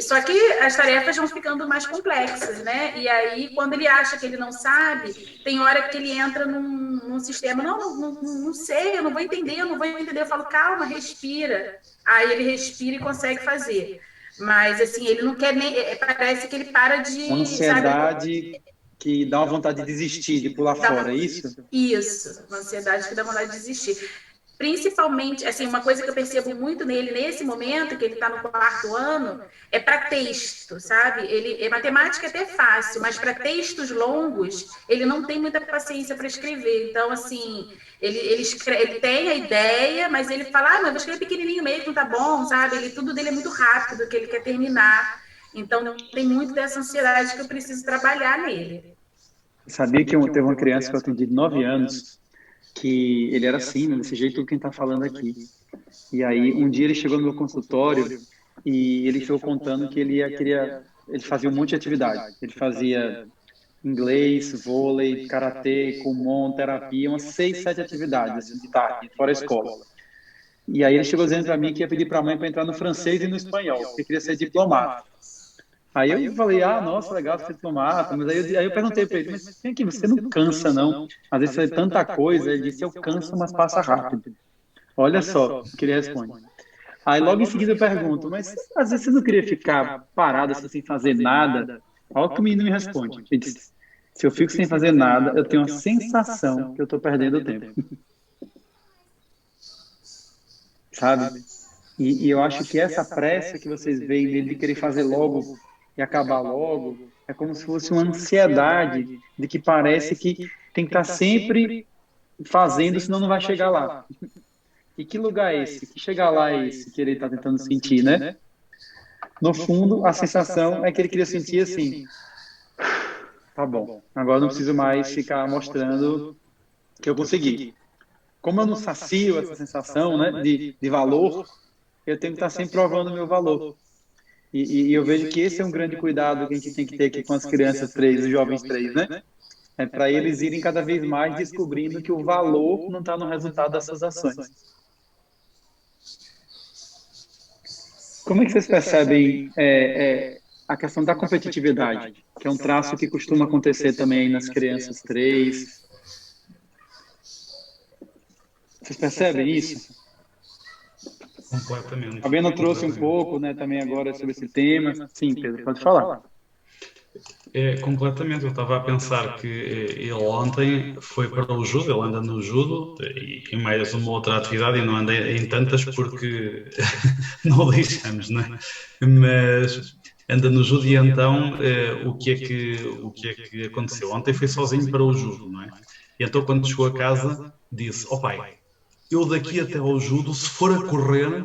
D: Só que as tarefas vão ficando mais complexas, né? E aí, quando ele acha que ele não sabe, tem hora que ele entra num sistema, não sei, eu não vou entender, Eu falo, calma, respira. Aí ele respira e consegue fazer. Mas, assim, ele não quer nem... Parece que ele para de...
A: Uma ansiedade que dá uma vontade de desistir, de pular fora, é isso?
D: Isso, uma ansiedade que dá vontade de desistir. Principalmente, assim, uma coisa que eu percebo muito nele nesse momento, que ele está no 4º ano, é para texto, sabe? Matemática é até fácil, mas para textos longos, ele não tem muita paciência para escrever. Então, assim, ele tem a ideia, mas ele fala, mas vou escrever pequenininho mesmo, tá bom, sabe? Tudo dele é muito rápido, que ele quer terminar. Então, tem muito dessa ansiedade que eu preciso trabalhar nele.
A: Sabia que teve uma criança que eu atendi de 9 anos, que ele era assim, né, desse jeito que quem está falando aqui. E aí, um dia ele chegou no meu consultório e ele ficou contando que ele fazia um monte de atividade. Ele fazia inglês, vôlei, karatê, kumon, terapia, umas 6, 7 atividades, assim, de tarde, fora a escola. E aí ele chegou dizendo para mim que ia pedir para a mãe para entrar no francês e no espanhol, porque queria ser diplomata. Aí eu falei, nossa, legal ser diplomata, mas aí eu perguntei para ele, mas vem aqui, você não cansa, não? Às vezes você faz tanta coisa. Ele disse, eu canso, mas passa rápido. Olha só o que ele responde. Aí logo em seguida eu pergunto, mas às vezes você não queria ficar parado assim, sem fazer nada? Olha o que o menino me responde. Ele disse, se eu fico sem fazer nada, eu tenho a sensação que eu estou perdendo o tempo. Sabe? E eu acho que essa pressa que vocês veem nele de querer fazer logo e acabar logo, é como se fosse uma ansiedade de que parece que tem que estar sempre fazendo, senão não vai chegar lá. E que lugar é esse? Que chegar lá é esse que ele está tentando sentir, né? No fundo, a sensação é que ele queria sentir assim, tá bom, agora não preciso mais ficar mostrando que eu consegui. Como eu não sacio essa sensação, né, de valor, eu tenho que estar sempre provando o meu valor. E eu vejo que esse é um grande cuidado que a gente tem que ter aqui com as crianças 3, os jovens 3, né? É para eles irem cada vez mais descobrindo que o valor não está no resultado das suas ações. Como é que vocês percebem a questão da competitividade, que é um traço que costuma acontecer também nas crianças 3? Vocês percebem isso?
B: Completamente.
A: A Fabiana trouxe um pouco, né, também agora sobre esse tema. Sim, Pedro, pode falar.
B: Completamente. Eu estava a pensar que ele ontem foi para o judo, ele anda no judo e mais uma outra atividade, e não anda em tantas porque não o deixamos, não é? Mas anda no judo e então o que é que aconteceu? Ontem foi sozinho para o judo, não é? E então quando chegou a casa disse, pai, eu daqui até ao judo, se for a correr,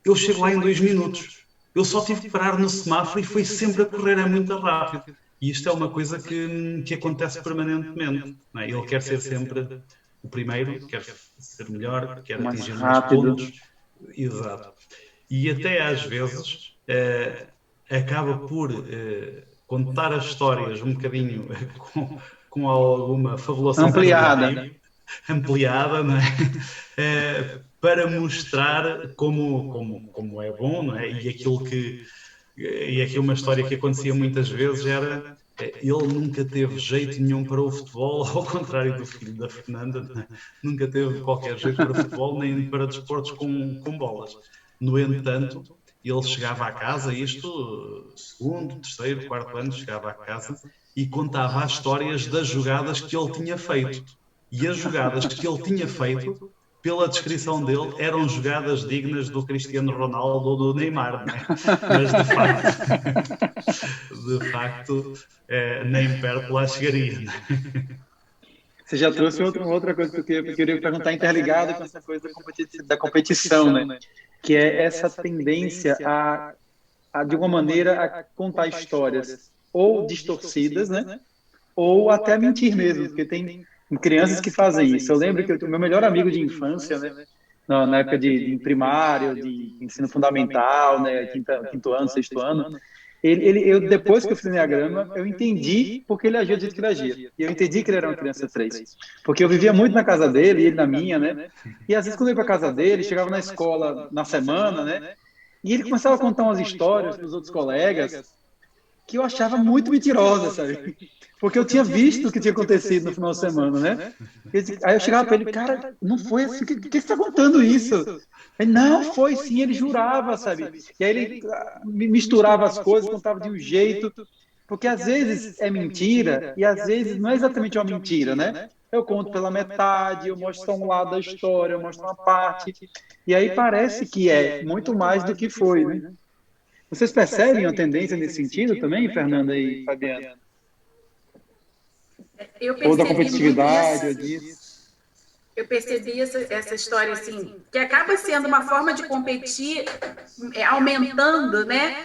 B: eu chego lá em 2 minutos. Eu só tive que parar no semáforo e foi sempre a correr, é muito rápido. E isto é uma coisa que acontece permanentemente, não é? Ele quer ser sempre o primeiro, quer ser melhor, quer
A: Mais
B: atingir mais
A: rápido.
B: pontos. Exato. E até às vezes acaba por contar as histórias um bocadinho com alguma fabulação ampliada, não é? Para mostrar como é bom, não é? E aqui uma história que acontecia muitas vezes era ele nunca teve jeito nenhum para o futebol, ao contrário do filho da Fernanda, né? Nunca teve qualquer jeito para o futebol, nem para desportos com bolas. No entanto, ele chegava à casa, isto, segundo, terceiro, quarto ano, chegava à casa e contava as histórias das jogadas que ele tinha feito. E as jogadas que ele tinha feito, pela descrição dele, eram jogadas dignas do Cristiano Ronaldo ou do Neymar, não é? Mas de facto, nem perto lá chegaria. Não é?
A: Você já trouxe outra coisa que eu queria perguntar, interligado com essa coisa da competição, né? Que é essa tendência de alguma maneira, a contar histórias ou distorcidas, né? Ou até mentir mesmo, porque tem crianças que fazem isso. Eu lembro que o meu melhor amigo de infância, né? Na época de primário, de ensino fundamental, né? Quinto ano, sexto ano, eu, depois que eu fiz o Enneagrama, eu entendi porque ele agia do jeito que ele agia. E eu entendi que ele era uma criança 3. Porque eu vivia muito na casa dele, e ele na minha, né? E às vezes quando eu ia para casa dele, chegava na escola na semana, né? E ele começava a contar umas histórias para os outros colegas que eu achava muito mentirosa, sabe? Porque eu tinha visto o que tinha acontecido no final de semana, né? Aí eu chegava para ele, cara, não foi assim, por que você está contando isso? Ele, não, foi sim, ele jurava, sabe? E aí ele misturava as coisas, contava de um jeito, porque às vezes é mentira e às vezes não é exatamente uma mentira, né? Eu conto pela metade, eu mostro só um lado da história, eu mostro uma parte, e aí parece que é muito mais do que foi, né? Vocês percebem uma tendência nesse sentido também, Fernanda e Fabiana? Ou da competitividade, ou disso?
D: Eu percebi essa história, assim, que acaba sendo uma forma de competir, aumentando, né?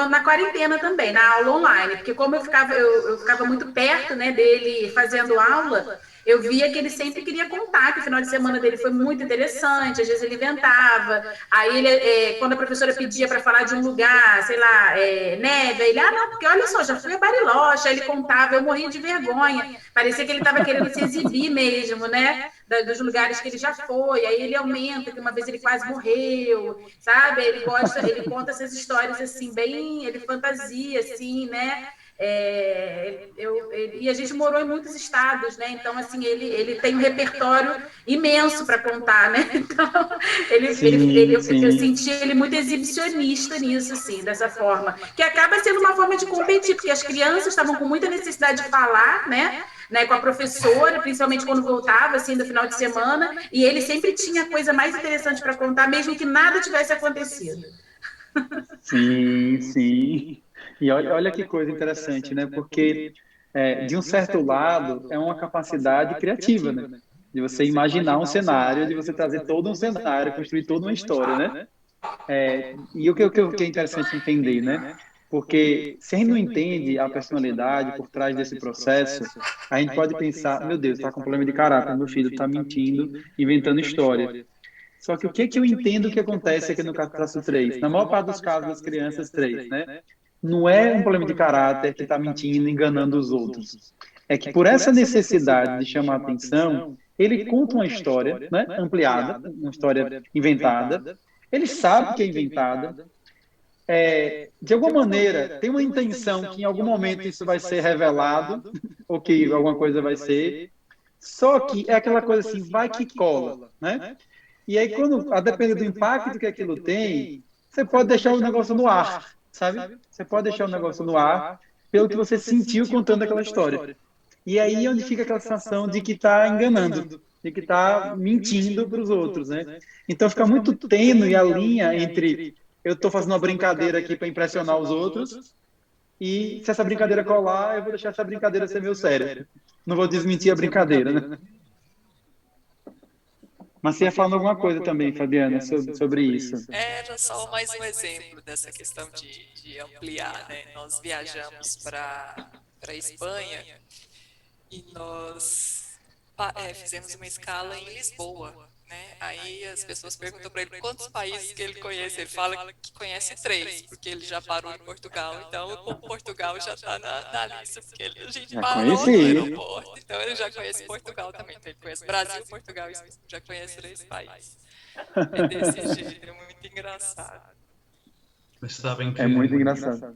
D: Na quarentena também, na aula online, porque como eu ficava muito perto, né, dele fazendo aula, eu via que ele sempre queria contar, que o final de semana dele foi muito interessante, às vezes ele inventava, aí ele, quando a professora pedia para falar de um lugar, sei lá, neve, aí ele, não, porque olha só, já fui a Bariloche, aí ele contava, eu morria de vergonha, parecia que ele estava querendo se exibir mesmo, né, dos lugares que ele já foi, aí ele aumenta, que uma vez ele quase morreu, sabe, ele conta essas histórias, assim, bem, ele fantasia, assim, né, e a gente morou em muitos estados, né? Então, assim, ele tem um repertório imenso para contar, né? Então, eu senti ele muito exibicionista nisso, assim, dessa forma. Que acaba sendo uma forma de competir, porque as crianças estavam com muita necessidade de falar, né, com a professora, principalmente quando voltava, assim, do final de semana, e ele sempre tinha coisa mais interessante para contar, mesmo que nada tivesse acontecido.
A: Sim, sim. E olha que coisa interessante, né? Porque, de um certo lado, é uma capacidade criativa, né? De você imaginar um cenário, de você trazer todo um cenário, construir toda uma história, né? E o que é interessante entender, né? Porque se a gente não entende a personalidade por trás desse processo, a gente pode pensar, meu Deus, está com problema de caráter, meu filho está mentindo, inventando história. Só que o que eu entendo que acontece aqui no traço 3? Na maior parte dos casos das crianças 3, né? Não é um problema de caráter que está mentindo, enganando os outros. É que por essa necessidade de chamar a atenção, ele conta uma história, né, ampliada, uma história inventada. Ele sabe que é inventada. De alguma maneira, tem uma intenção que em algum momento isso vai ser revelado, ou que alguma coisa vai ser. Só que é aquela coisa assim, vai que cola, né? E aí, quando, a depender do impacto que aquilo tem, você pode deixar o negócio no ar, sabe? Você pode deixar o negócio no ar pelo que você sentiu contando aquela história. E aí é onde fica aquela sensação de que está enganando, de que está mentindo para os outros, né? Então fica muito tênue a linha entre eu estou fazendo uma brincadeira aqui para impressionar os outros e se essa brincadeira colar, eu vou deixar essa brincadeira ser meu sério. Não vou desmentir a brincadeira, né? Mas você ia falando alguma coisa também, Fabiana, sobre isso.
C: Era só mais um exemplo dessa questão de ampliar, né? Nós viajamos para a Espanha e nós fizemos uma escala em Lisboa, né? Aí as pessoas perguntam para ele quantos países que ele conhece. Ele fala que conhece 3, porque ele já parou em Portugal. Então, como Portugal já está na lista, porque a gente parou no aeroporto. Então, ele já conhece Portugal também. Então, ele conhece Brasil, Portugal e já conhece 3 países. É desse jeito, é muito engraçado.
B: Mas sabem que...
A: É muito engraçado.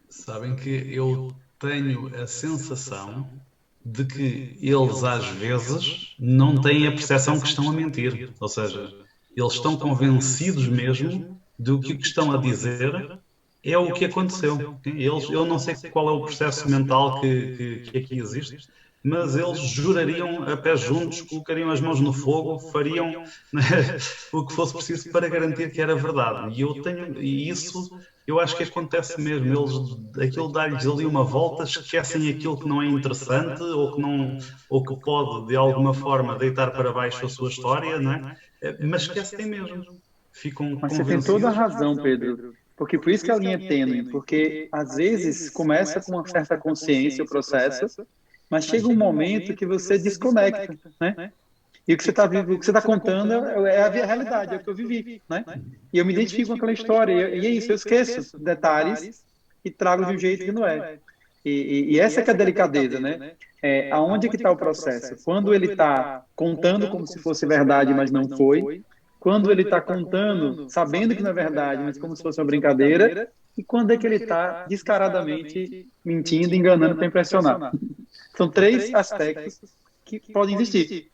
B: Sabem que eu tenho a sensação de que eles, às vezes, não têm a percepção que estão a mentir. Ou seja, eles estão convencidos mesmo do que o que estão a dizer é o que aconteceu. Eu não sei qual é o processo mental que aqui existe, mas eles jurariam a pés juntos, colocariam as mãos no fogo, fariam o que fosse preciso para garantir que era verdade. E isso eu acho que acontece mesmo. Aquilo dá-lhes ali uma volta, esquecem aquilo que não é interessante ou que pode de alguma forma deitar para baixo a sua história, não é? Mas esquecem mesmo. Ficam
A: Mas você tem toda a razão, Pedro. Porque por isso que a linha é tênue, porque às vezes começa com uma certa consciência o processo, mas chega um momento que você desconecta, né? E o que você está contando é a realidade, é o que eu vivi, né? E eu me identifico com aquela história, e é isso, eu esqueço detalhes e trago de um jeito que não é. E essa que é a delicadeza, né? Aonde que está o processo? Quando ele está contando como se fosse verdade, mas não foi. Quando ele está contando, sabendo que não é verdade, mas como se fosse uma brincadeira. E quando é que ele está descaradamente mentindo, enganando para impressionar. São 3 aspectos que podem existir.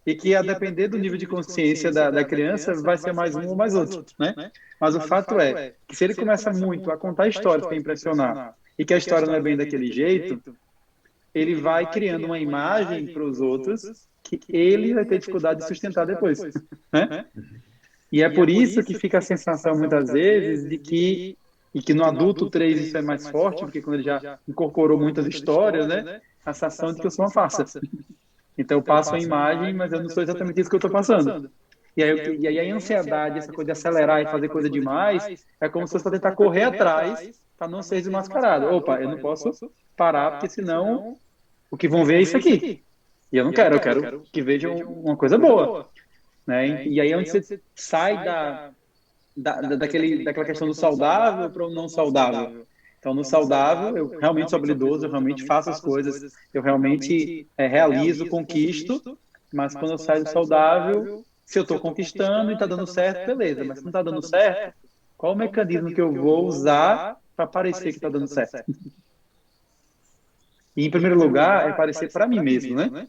A: E que, a depender do nível de consciência da criança, vai ser mais um ou mais outro, né? Mas o fato é que se ele começa muito a contar histórias para impressionar e que a história não é bem daquele jeito, ele vai criando uma imagem para os outros que ele vai ter dificuldade de sustentar depois, né? E é por isso que fica a sensação, muitas vezes, de que, e que no adulto 3 isso é mais forte, porque quando ele já incorporou muitas histórias, né? A sensação de que eu sou uma farsa. Então eu passo a imagem, mas eu não sou exatamente isso que eu estou passando. E aí a ansiedade, essa coisa de acelerar e fazer coisa demais, é como se fosse para tentar correr atrás para não ser desmascarado. Opa, eu não posso parar, porque senão o que vão ver é isso aqui. E eu quero que vejam uma coisa boa. Né? E aí é onde você sai daquela questão do saudável para o não saudável. Então, no saudável, eu realmente sou habilidoso, eu realmente faço as coisas, eu realmente realizo, conquisto, mas quando eu saio do saudável, se eu estou conquistando e está dando certo, beleza, mas se não está dando certo, qual o mecanismo que eu vou usar para parecer que está dando certo? E, em primeiro lugar, é parecer para mim mesmo, né?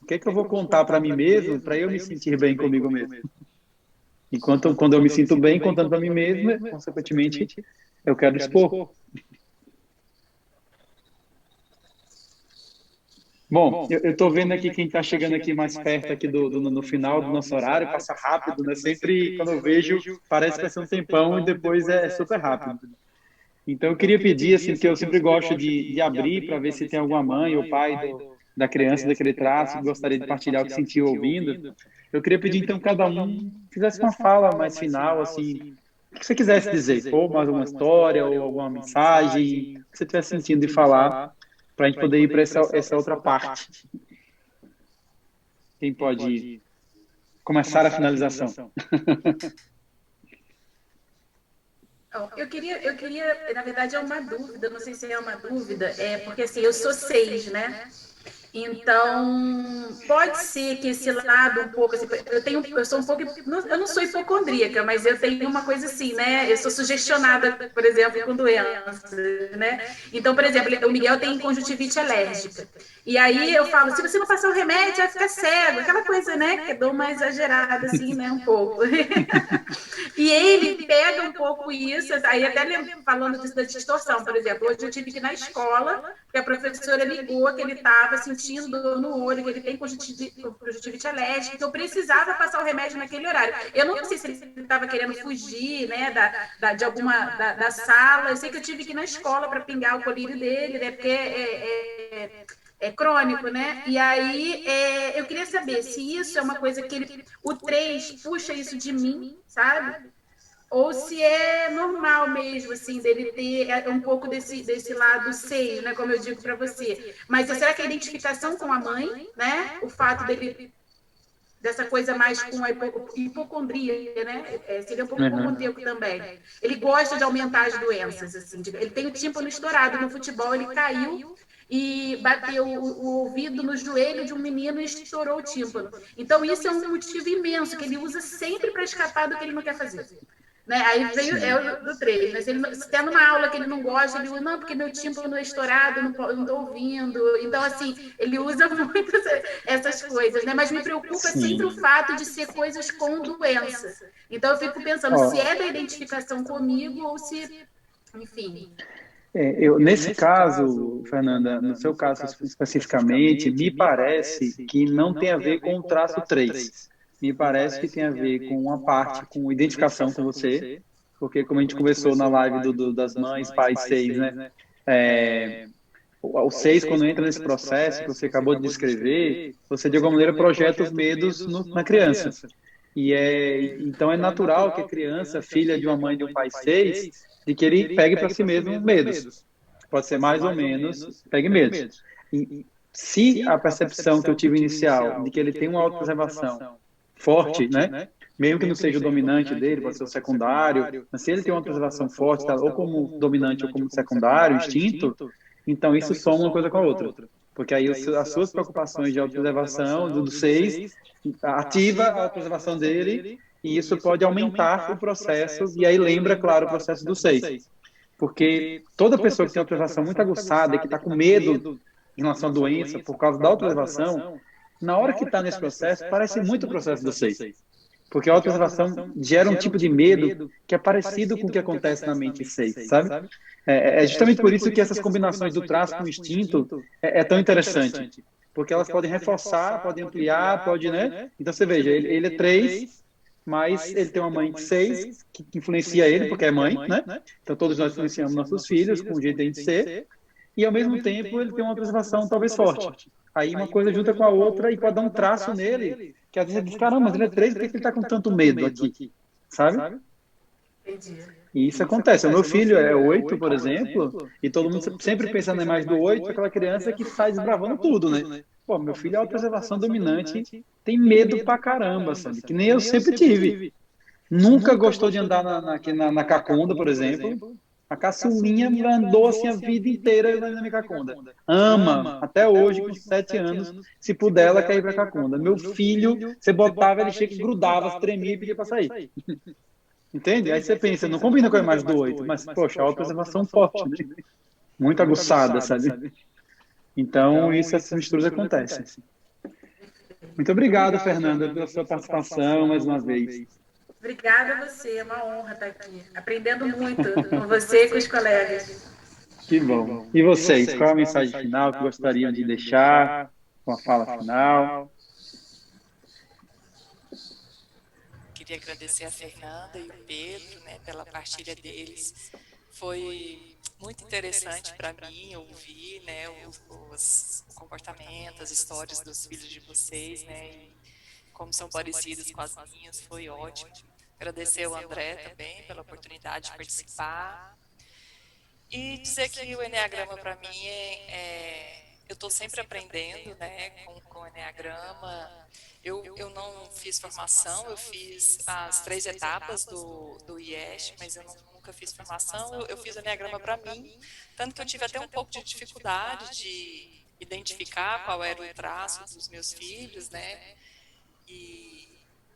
A: O que é que eu vou contar para mim mesmo para eu me sentir bem comigo mesmo? Enquanto quando eu me sinto bem contando para mim mesmo, consequentemente, eu quero expor. Bom, eu estou vendo aqui quem está chegando aqui mais perto aqui no final do nosso horário, passa rápido, né? Sempre quando eu vejo, parece que vai ser um tempão e depois é super rápido. Então eu queria pedir, assim, que eu sempre gosto de abrir para ver se tem alguma mãe ou pai da criança daquele traço que gostaria de partilhar o que sentiu ouvindo. Eu queria pedir, então, que cada um fizesse uma fala mais final, assim, o que você quisesse dizer, ou mais uma história, ou alguma mensagem, o que você estivesse sentindo de falar, para a gente poder ir para essa outra parte. Quem pode começar a finalização?
D: Eu queria, na verdade, é uma dúvida, não sei se é uma dúvida, porque assim, eu sou 6, né? Então, pode ser que esse lado um pouco, assim, eu sou um pouco, eu não sou hipocondríaca, mas eu tenho uma coisa assim, né? Eu sou sugestionada, por exemplo, com doenças, né? Então, por exemplo, o Miguel tem conjuntivite alérgica. E aí eu falo, se você não passar o remédio, vai ficar cego, aquela coisa, né? Que eu dou uma exagerada, assim, né? Um pouco. E ele pega um pouco isso, aí até falando disso da distorção, por exemplo, hoje eu tive que ir na escola, porque a professora ligou que ele estava sentindo dor no olho, que ele tem conjuntivite alérgica, que eu precisava passar o remédio naquele horário. Eu não sei se ele estava querendo fugir, né, da sala, eu sei que eu tive que ir na escola para pingar o colírio dele, né, porque é crônico, né? E aí eu queria saber se isso é uma coisa que o 3 puxa isso de mim, sabe? Ou se é normal mesmo, assim, dele ter um pouco desse lado 6, né? Como eu digo para você. Mas será que a identificação com a mãe, né? O fato dele dessa coisa mais com a hipocondria, né? Seria um pouco hipocondríaco também. Ele gosta de aumentar as doenças, assim. Ele tem o tímpano estourado no futebol, ele caiu e bateu o ouvido no joelho de um menino e estourou o tímpano. Então, isso é um motivo imenso, que ele usa sempre para escapar do que ele não quer fazer. Né? Aí veio o do 3, né? Se tem numa aula que ele não gosta, ele usa, não, porque meu tímpano é estourado, não estou ouvindo. Então, assim, ele usa muito essas coisas, né? Mas me preocupa sempre o fato de ser coisas com doença. Então, eu fico pensando se é da identificação comigo ou se, enfim.
A: Nesse caso, Fernanda, no seu caso especificamente, me parece que não tem a ver com o traço 3. Me parece que tem a ver com uma parte, com identificação com você, porque como a gente conversou na live das mães, pais 6, né? O 6, quando entra nesse processo que você acabou de descrever, você de alguma maneira projeta os medos na criança. Então é natural que a criança, filha de uma mãe e de um pai 6, de que ele pegue para si mesmo medos. Pode ser mais ou menos, pegue medos. E se a percepção que eu tive inicial de que ele tem uma autopreservação forte, né? Mesmo que não seja o dominante dele, pode ser o secundário, mas se ele tem uma preservação forte, tá, ou como dominante ou como secundário, instinto, então isso soma uma coisa com a outra. Porque aí as suas preocupações de autopreservação, do 6, ativa a autopreservação dele, e isso pode aumentar o processo, e aí lembra, claro, o processo do 6. Porque toda pessoa que tem autopreservação muito aguçada e que está com medo em relação à doença por causa da autopreservação, na hora que está nesse processo, parece muito o processo do 6. Porque a autopreservação gera um tipo de medo que é parecido com o que acontece na mente 6, sabe? É justamente por isso que essas combinações do traço com o instinto é tão interessante. Porque elas podem reforçar, podem ampliar, né? Então você veja, ele é 3, mas ele tem uma mãe de 6 que influencia ele, porque é mãe, né? Então todos nós influenciamos nossos filhos com o jeito de a gente ser. E ao mesmo tempo ele tem uma preservação talvez forte. Aí uma coisa junta com a outra e pode dar um traço nele, que às vezes ele diz, caramba, mas ele é 3, por que ele está com tanto medo aqui? Sabe?
D: Entendi.
A: E isso acontece. O meu filho é 8, por exemplo, e todo mundo sempre pensa na imagem do 8, aquela criança que sai desbravando tudo, né? Pô, meu filho é autopreservação dominante, tem medo pra caramba, sabe? Que nem eu sempre tive. Nunca gostou de andar na Cacunda, por exemplo. A caçulinha andou assim a vida inteira na minha Cacunda. Ama, até hoje, com 7 anos, se puder, ela quer ir pra Cacunda. Meu filho, você botava, ele chega, grudava, tremia e pedia pra sair. Entende? Aí você pensa, não combina com a imagem do 8, mas, poxa, a autopreservação forte, né? Muito aguçada, sabe? Então, essas misturas acontecem. Muito obrigado, Fernanda, pela sua participação mais uma vez.
D: Obrigada a você, é uma honra estar aqui. Aprendendo muito com você e com os colegas.
A: Que bom. E vocês, qual a mensagem final que gostariam de deixar com a fala final?
C: Queria agradecer a Fernanda e o Pedro, né, pela partilha deles. Foi muito interessante para mim ouvir, né, os comportamentos, as histórias dos filhos de vocês, né, e como são parecidos com as minhas, foi ótimo. Agradecer ao André também pela oportunidade de participar. E dizer que o Enneagrama, para mim, eu estou sempre aprendendo, né, com o Enneagrama. Eu não fiz formação, eu fiz as 3 etapas do IES, mas eu nunca fiz formação. Eu fiz o Enneagrama para mim, tanto que eu tive até um pouco de dificuldade de identificar qual era o traço dos meus filhos, né?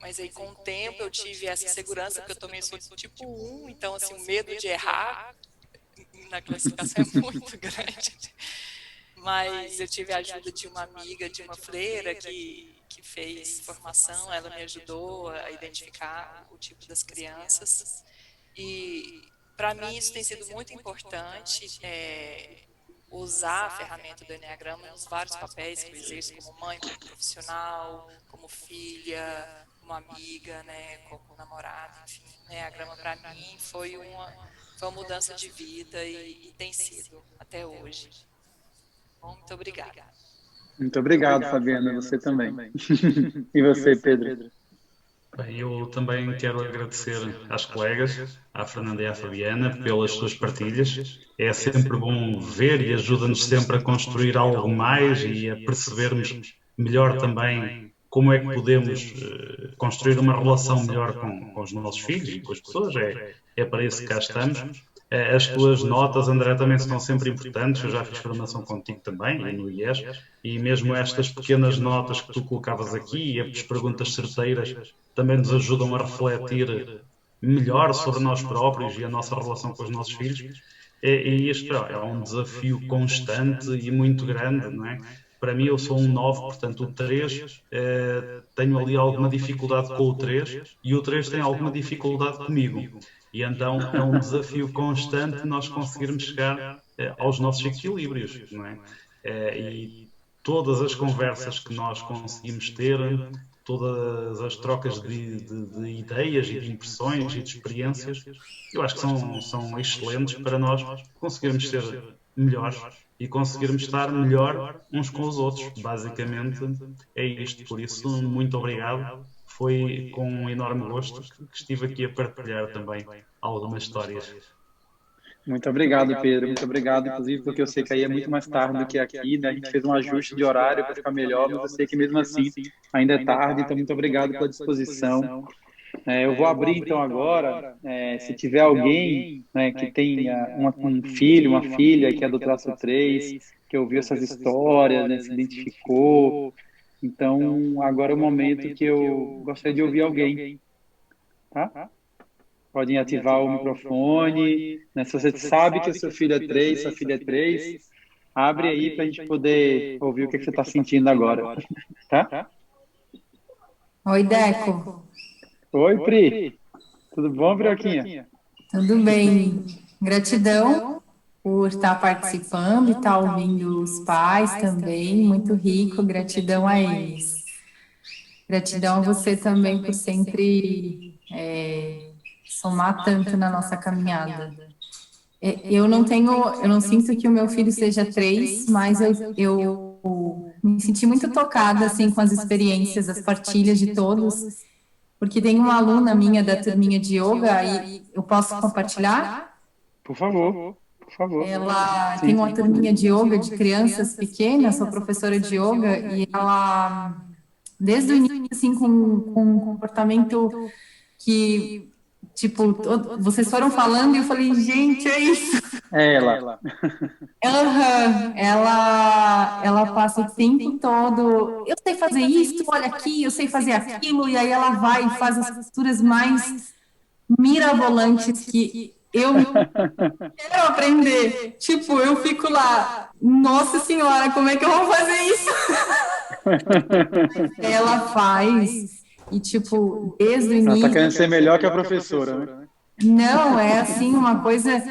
C: Mas aí, com o tempo, eu tive essa segurança, porque eu também sou tipo 1, então, assim, o medo de errar na classificação é muito grande. Mas eu tive a ajuda de uma amiga, de uma freira que fez formação, ela me ajudou a identificar o tipo das crianças. E, para mim, isso tem sido muito importante, usar a ferramenta do Eneagrama nos vários papéis que eu exerço, como mãe, como profissional, como filha, como amiga, né, como namorada, enfim. O Eneagrama, para mim, foi uma mudança de vida e tem sido até hoje. Bom, muito obrigada.
A: Muito obrigado, Fabiana, você também. E você, Pedro?
B: Bem, eu também quero agradecer às colegas, à Fernanda e à Fabiana, pelas suas partilhas. É sempre bom ver e ajuda-nos sempre a construir algo mais e a percebermos melhor também como é que podemos construir uma relação melhor com os nossos filhos e com as pessoas. É para isso que cá estamos. As tuas notas, André, também são sempre importantes. Eu já fiz formação contigo também, e no IES, e mesmo estas pequenas notas que tu colocavas aqui e as perguntas certeiras também nos ajudam a refletir melhor sobre nós próprios e a nossa relação com os nossos filhos. E isto é um desafio constante e muito grande, não é? Para mim, eu sou um 9, portanto, o 3 tenho ali alguma dificuldade com o 3 e o 3 tem alguma dificuldade comigo. E então é um desafio constante nós conseguirmos chegar aos nossos equilíbrios, não é? E todas as conversas que nós conseguimos ter, todas as trocas de ideias e de impressões e de experiências, eu acho que são excelentes para nós conseguirmos ser melhores e conseguirmos estar melhor uns com os outros. Basicamente é isto. Por isso, muito obrigado. Foi com um enorme gosto que estive aqui a partilhar também algumas histórias.
A: Muito obrigado, Pedro. Muito obrigado, inclusive, porque eu sei que aí é muito mais tarde do que aqui, né? A gente fez um ajuste de horário para ficar melhor, mas eu sei que mesmo assim ainda é tarde, então muito obrigado pela disposição. Eu vou abrir então agora, se tiver alguém, né, que tenha um filho, uma filha que é do traço 3, que ouviu essas histórias, né, se identificou. Então, agora é o momento que eu gostaria de ouvir alguém, tá? Podem ativar o microfone, né? Se você sabe que o seu filho é 3, sua filha é 3, abre aí para a gente poder ouvir o que você está sentindo agora, tá?
E: Oi, Deco.
A: Oi, Pri. Tudo bom, Brioquinha?
E: Tudo bem. Gratidão por estar participando e estar ouvindo os pais também. Muito rico. Gratidão a eles. Gratidão a você também por sempre somar tanto na nossa caminhada. Eu não sinto que o meu filho seja 3, mas eu me senti muito tocada assim com as experiências, as partilhas de todos. Porque tem uma aluna minha da turminha de yoga e eu posso compartilhar?
A: Por favor, por favor.
E: Ela tem uma turminha de yoga de crianças pequenas, sou professora de yoga, e ela, desde o início, assim, com um comportamento que, tipo, vocês foram falando e eu falei, gente, é isso.
A: Ela.
E: Ela passa o tempo todo, eu sei fazer isso, olha aqui, eu sei fazer aquilo, e aí ela vai e faz as posturas mais mirabolantes que eu quero aprender. Tipo, eu fico lá, nossa senhora, como é que eu vou fazer isso? Ela faz, e tipo, desde o início...
A: Ela tá querendo ser melhor que a professora, né?
E: Não, é assim, uma coisa...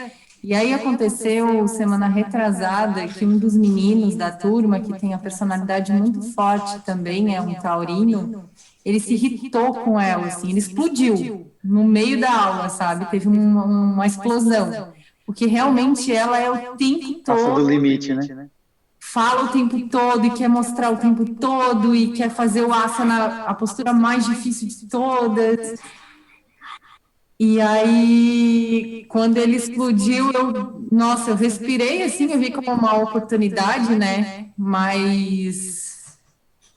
E: E aí aconteceu, semana retrasada, que um dos meninos da turma, que tem a personalidade muito forte também, é um taurino, ele se irritou com ela, assim, ele explodiu no meio da aula, sabe? Teve uma explosão, porque realmente ela é o tempo todo...
A: Passa do limite, né?
E: Fala o tempo todo e quer mostrar o tempo todo e quer fazer o asana, a postura mais difícil de todas... E aí, quando ele explodiu, eu respirei assim, eu vi como uma oportunidade, né? Mas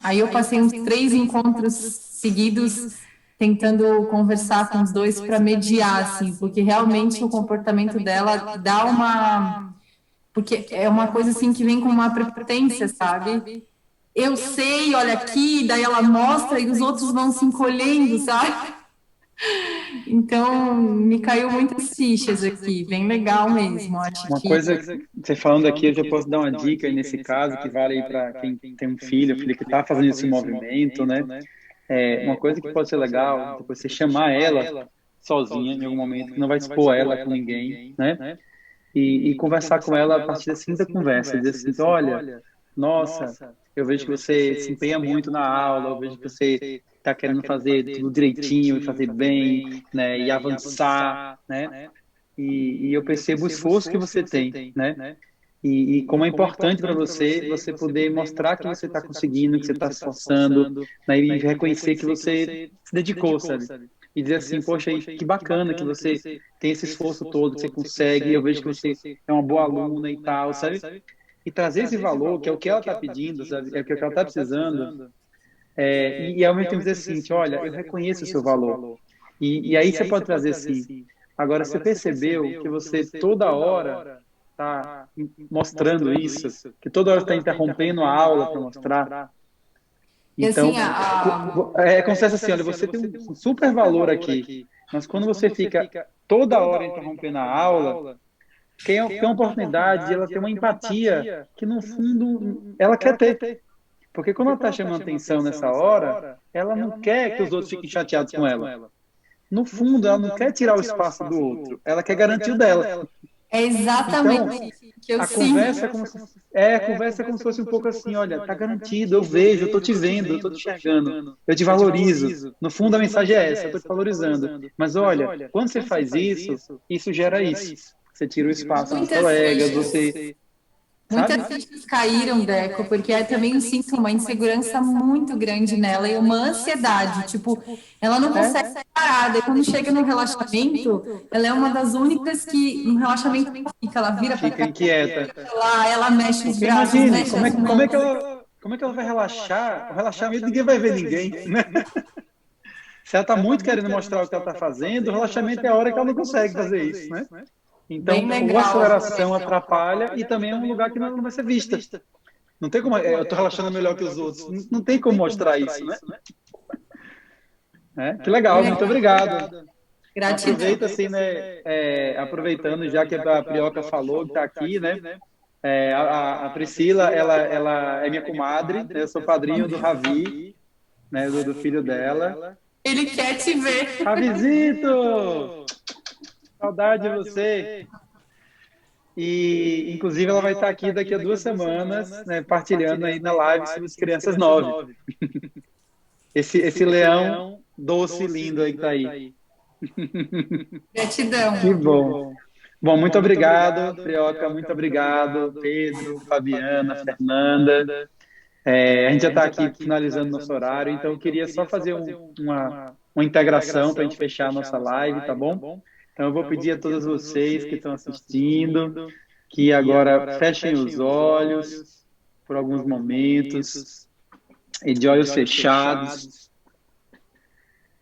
E: aí eu passei uns 3 encontros seguidos tentando conversar com os dois para mediar, assim, porque realmente o comportamento dela dá uma... porque é uma coisa assim que vem com uma prepotência, sabe? Eu sei, olha aqui, daí ela mostra e os outros vão se encolhendo, sabe? Então, me caiu muitas fichas aqui, bem legal mesmo. Acho
A: Uma
E: que
A: coisa, você falando aqui, eu já posso dar uma dica aí nesse caso, que vale aí para quem tem um filho que está fazendo esse movimento, né? Uma coisa que pode ser legal, depois você chamar ela sozinha em algum momento, que não vai expor ela com ninguém, né? E conversar com ela a partir da seguinte conversa, dizer assim, olha, nossa, eu vejo que você se empenha muito na aula, eu vejo que você está querendo fazer tudo direitinho e fazer bem, né? E avançar, né? E eu percebo o esforço que você tem, né? E como é importante para você poder mostrar que você está conseguindo, que você está se esforçando, né? E reconhecer que você se dedicou, sabe? E dizer assim, poxa, que bacana que você tem esse esforço todo, que você consegue, eu vejo que você é uma boa aluna e tal, sabe? E trazer esse valor, que é o que ela está pedindo, sabe? É o que ela está precisando, e ao mesmo tempo dizer assim, olha, eu reconheço o seu valor. E aí você pode trazer assim. Agora, você percebeu que você toda hora está mostrando isso, que toda hora está interrompendo a aula para mostrar.
E: e assim,
A: Então, é como se fosse assim, olha, você tem um super valor aqui, mas quando você fica toda hora interrompendo a aula, tem uma oportunidade de ela ter uma empatia que, no fundo, ela quer ter. Porque quando ela está chamando atenção nessa hora, ela não quer que os outros fiquem chateados com ela. No fundo, ela não quer tirar o espaço do outro, ela quer garantir o dela.
E: é
A: Então,
E: exatamente o que eu
A: a
E: sinto.
A: conversa é como se fosse um pouco assim, olha, tá garantido, eu vejo, eu tô te vendo, eu tô te enxergando, eu te valorizo. No fundo, a mensagem é essa, eu tô te valorizando. Mas olha, quando você faz isso, isso gera isso. Você tira o espaço dos
E: Muitas
A: colegas,
E: fichas.
A: você,
E: Muitas
A: sabe?
E: fichas caíram, Deco, porque eu também sinto uma insegurança muito grande nela e uma ansiedade. Tipo, ela não
A: É,
E: consegue parar. Daí, quando chega no relaxamento, ela é uma das únicas que no relaxamento ela vira para
A: fica inquieta.
E: lá, ela mexe os
A: Porque
E: braços,
A: imagine,
E: mexe as mãos.
A: como é que ela vai relaxar? O relaxamento ninguém vai ver ninguém, né? Se ela está muito querendo mostrar o que ela está fazendo, o relaxamento é a hora que ela não consegue fazer isso, né?
E: Bem
A: Então, ou a
E: legal.
A: aceleração atrapalha e também é um lugar que não vai ser vista. Não tem como, eu estou relaxando melhor que os outros. Não tem como mostrar isso, né? Que legal, muito obrigado.
E: Gratidão.
A: Aproveita assim, né? Aproveitando já que a Prioca falou que está aqui, né? A Priscila, ela é minha comadre, né? Eu sou padrinho do Ravi, né? Do filho dela.
E: Ele quer te ver.
A: Ravizito! Saudade de você! E, inclusive, ela vai estar aqui daqui a 2 semanas, né, partilhando aí na live sobre as crianças 9. Esse leão doce, lindo aí que está aí.
E: Gratidão.
A: Que bom. Bom, muito obrigado, Prioca, muito obrigado, Pedro, Fabiana, Fernanda. A gente já está aqui finalizando nosso horário, então eu queria só fazer uma integração para a gente fechar a nossa live, tá bom? Então eu vou pedir a todos vocês que estão assistindo que agora fechem os olhos por alguns momentos e de olhos fechados,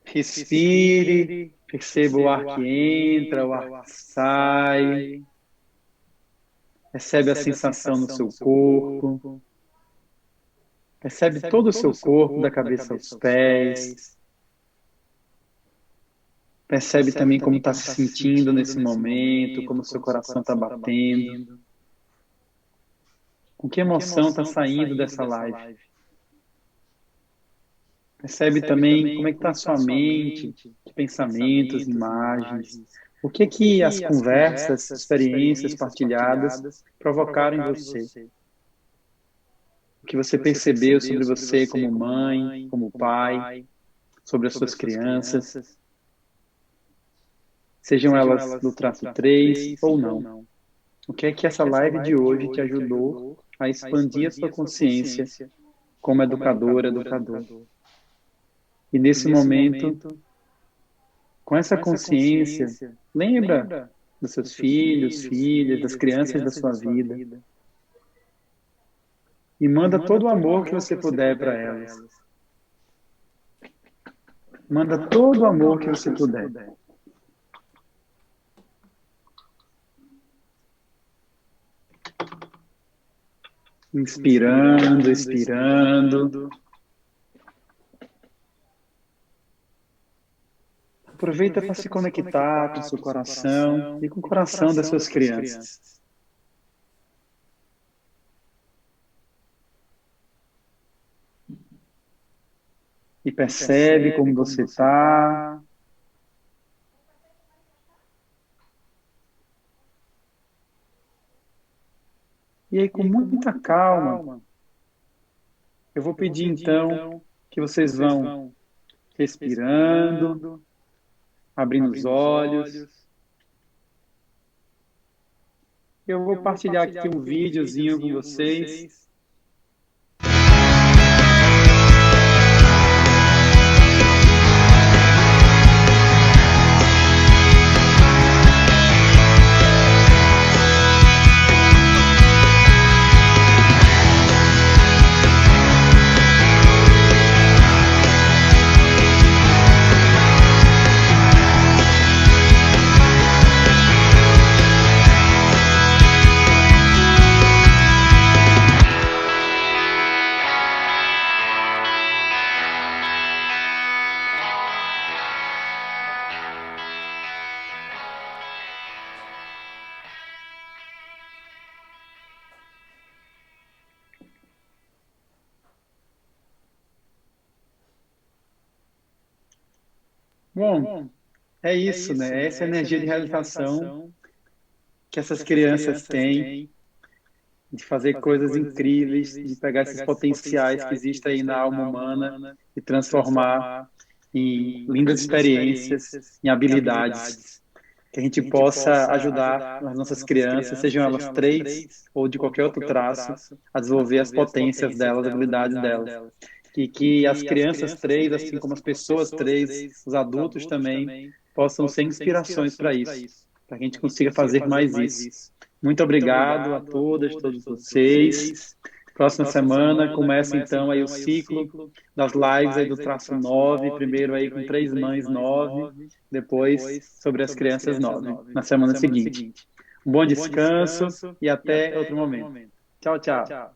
A: respire, perceba o ar que entra, o ar que sai, percebe a sensação no seu corpo. Percebe todo o seu corpo, da cabeça aos pés. Percebe também como está se sentindo nesse momento, como o seu coração está batendo. Com que emoção está saindo dessa live. Percebe também como é que está a sua mente, que pensamentos, imagens. O que as conversas, experiências partilhadas provocaram em você. O que você percebeu sobre você como mãe, como pai, sobre as suas crianças, sejam elas do traço 3 ou não. O que é que essa live de hoje te ajudou a expandir a sua consciência como educadora, educador? E nesse momento, com essa consciência, lembra dos seus filhos, filhas, das crianças da sua vida. E manda todo o amor que você puder para elas. Manda todo o amor que você puder. Inspirando, expirando. Aproveita para se conectar com o seu coração e com o coração das suas crianças. E percebe como você está. E aí, com muita calma, eu vou pedir então que vocês vão respirando, abrindo os olhos. Eu vou partilhar aqui um videozinho com vocês. Bom, é isso, né? Essa energia de realização que essas crianças têm, de fazer coisas incríveis, de pegar esses potenciais que existem aí na alma humana e transformar em lindas experiências, em habilidades, que a gente possa ajudar as nossas crianças, sejam elas 3 ou de qualquer outro traço, a desenvolver as potências delas, as habilidades delas. E que as crianças 3, assim como as pessoas 3, os adultos também, possam ser inspirações para isso, para que a gente consiga fazer mais isso. Muito obrigado a todas, todos vocês. Próxima semana começa então aí o ciclo das lives aí do traço 9, primeiro aí com 3 mães 9, depois sobre as crianças 9, na semana seguinte. Um bom descanso e até outro momento. Tchau, tchau.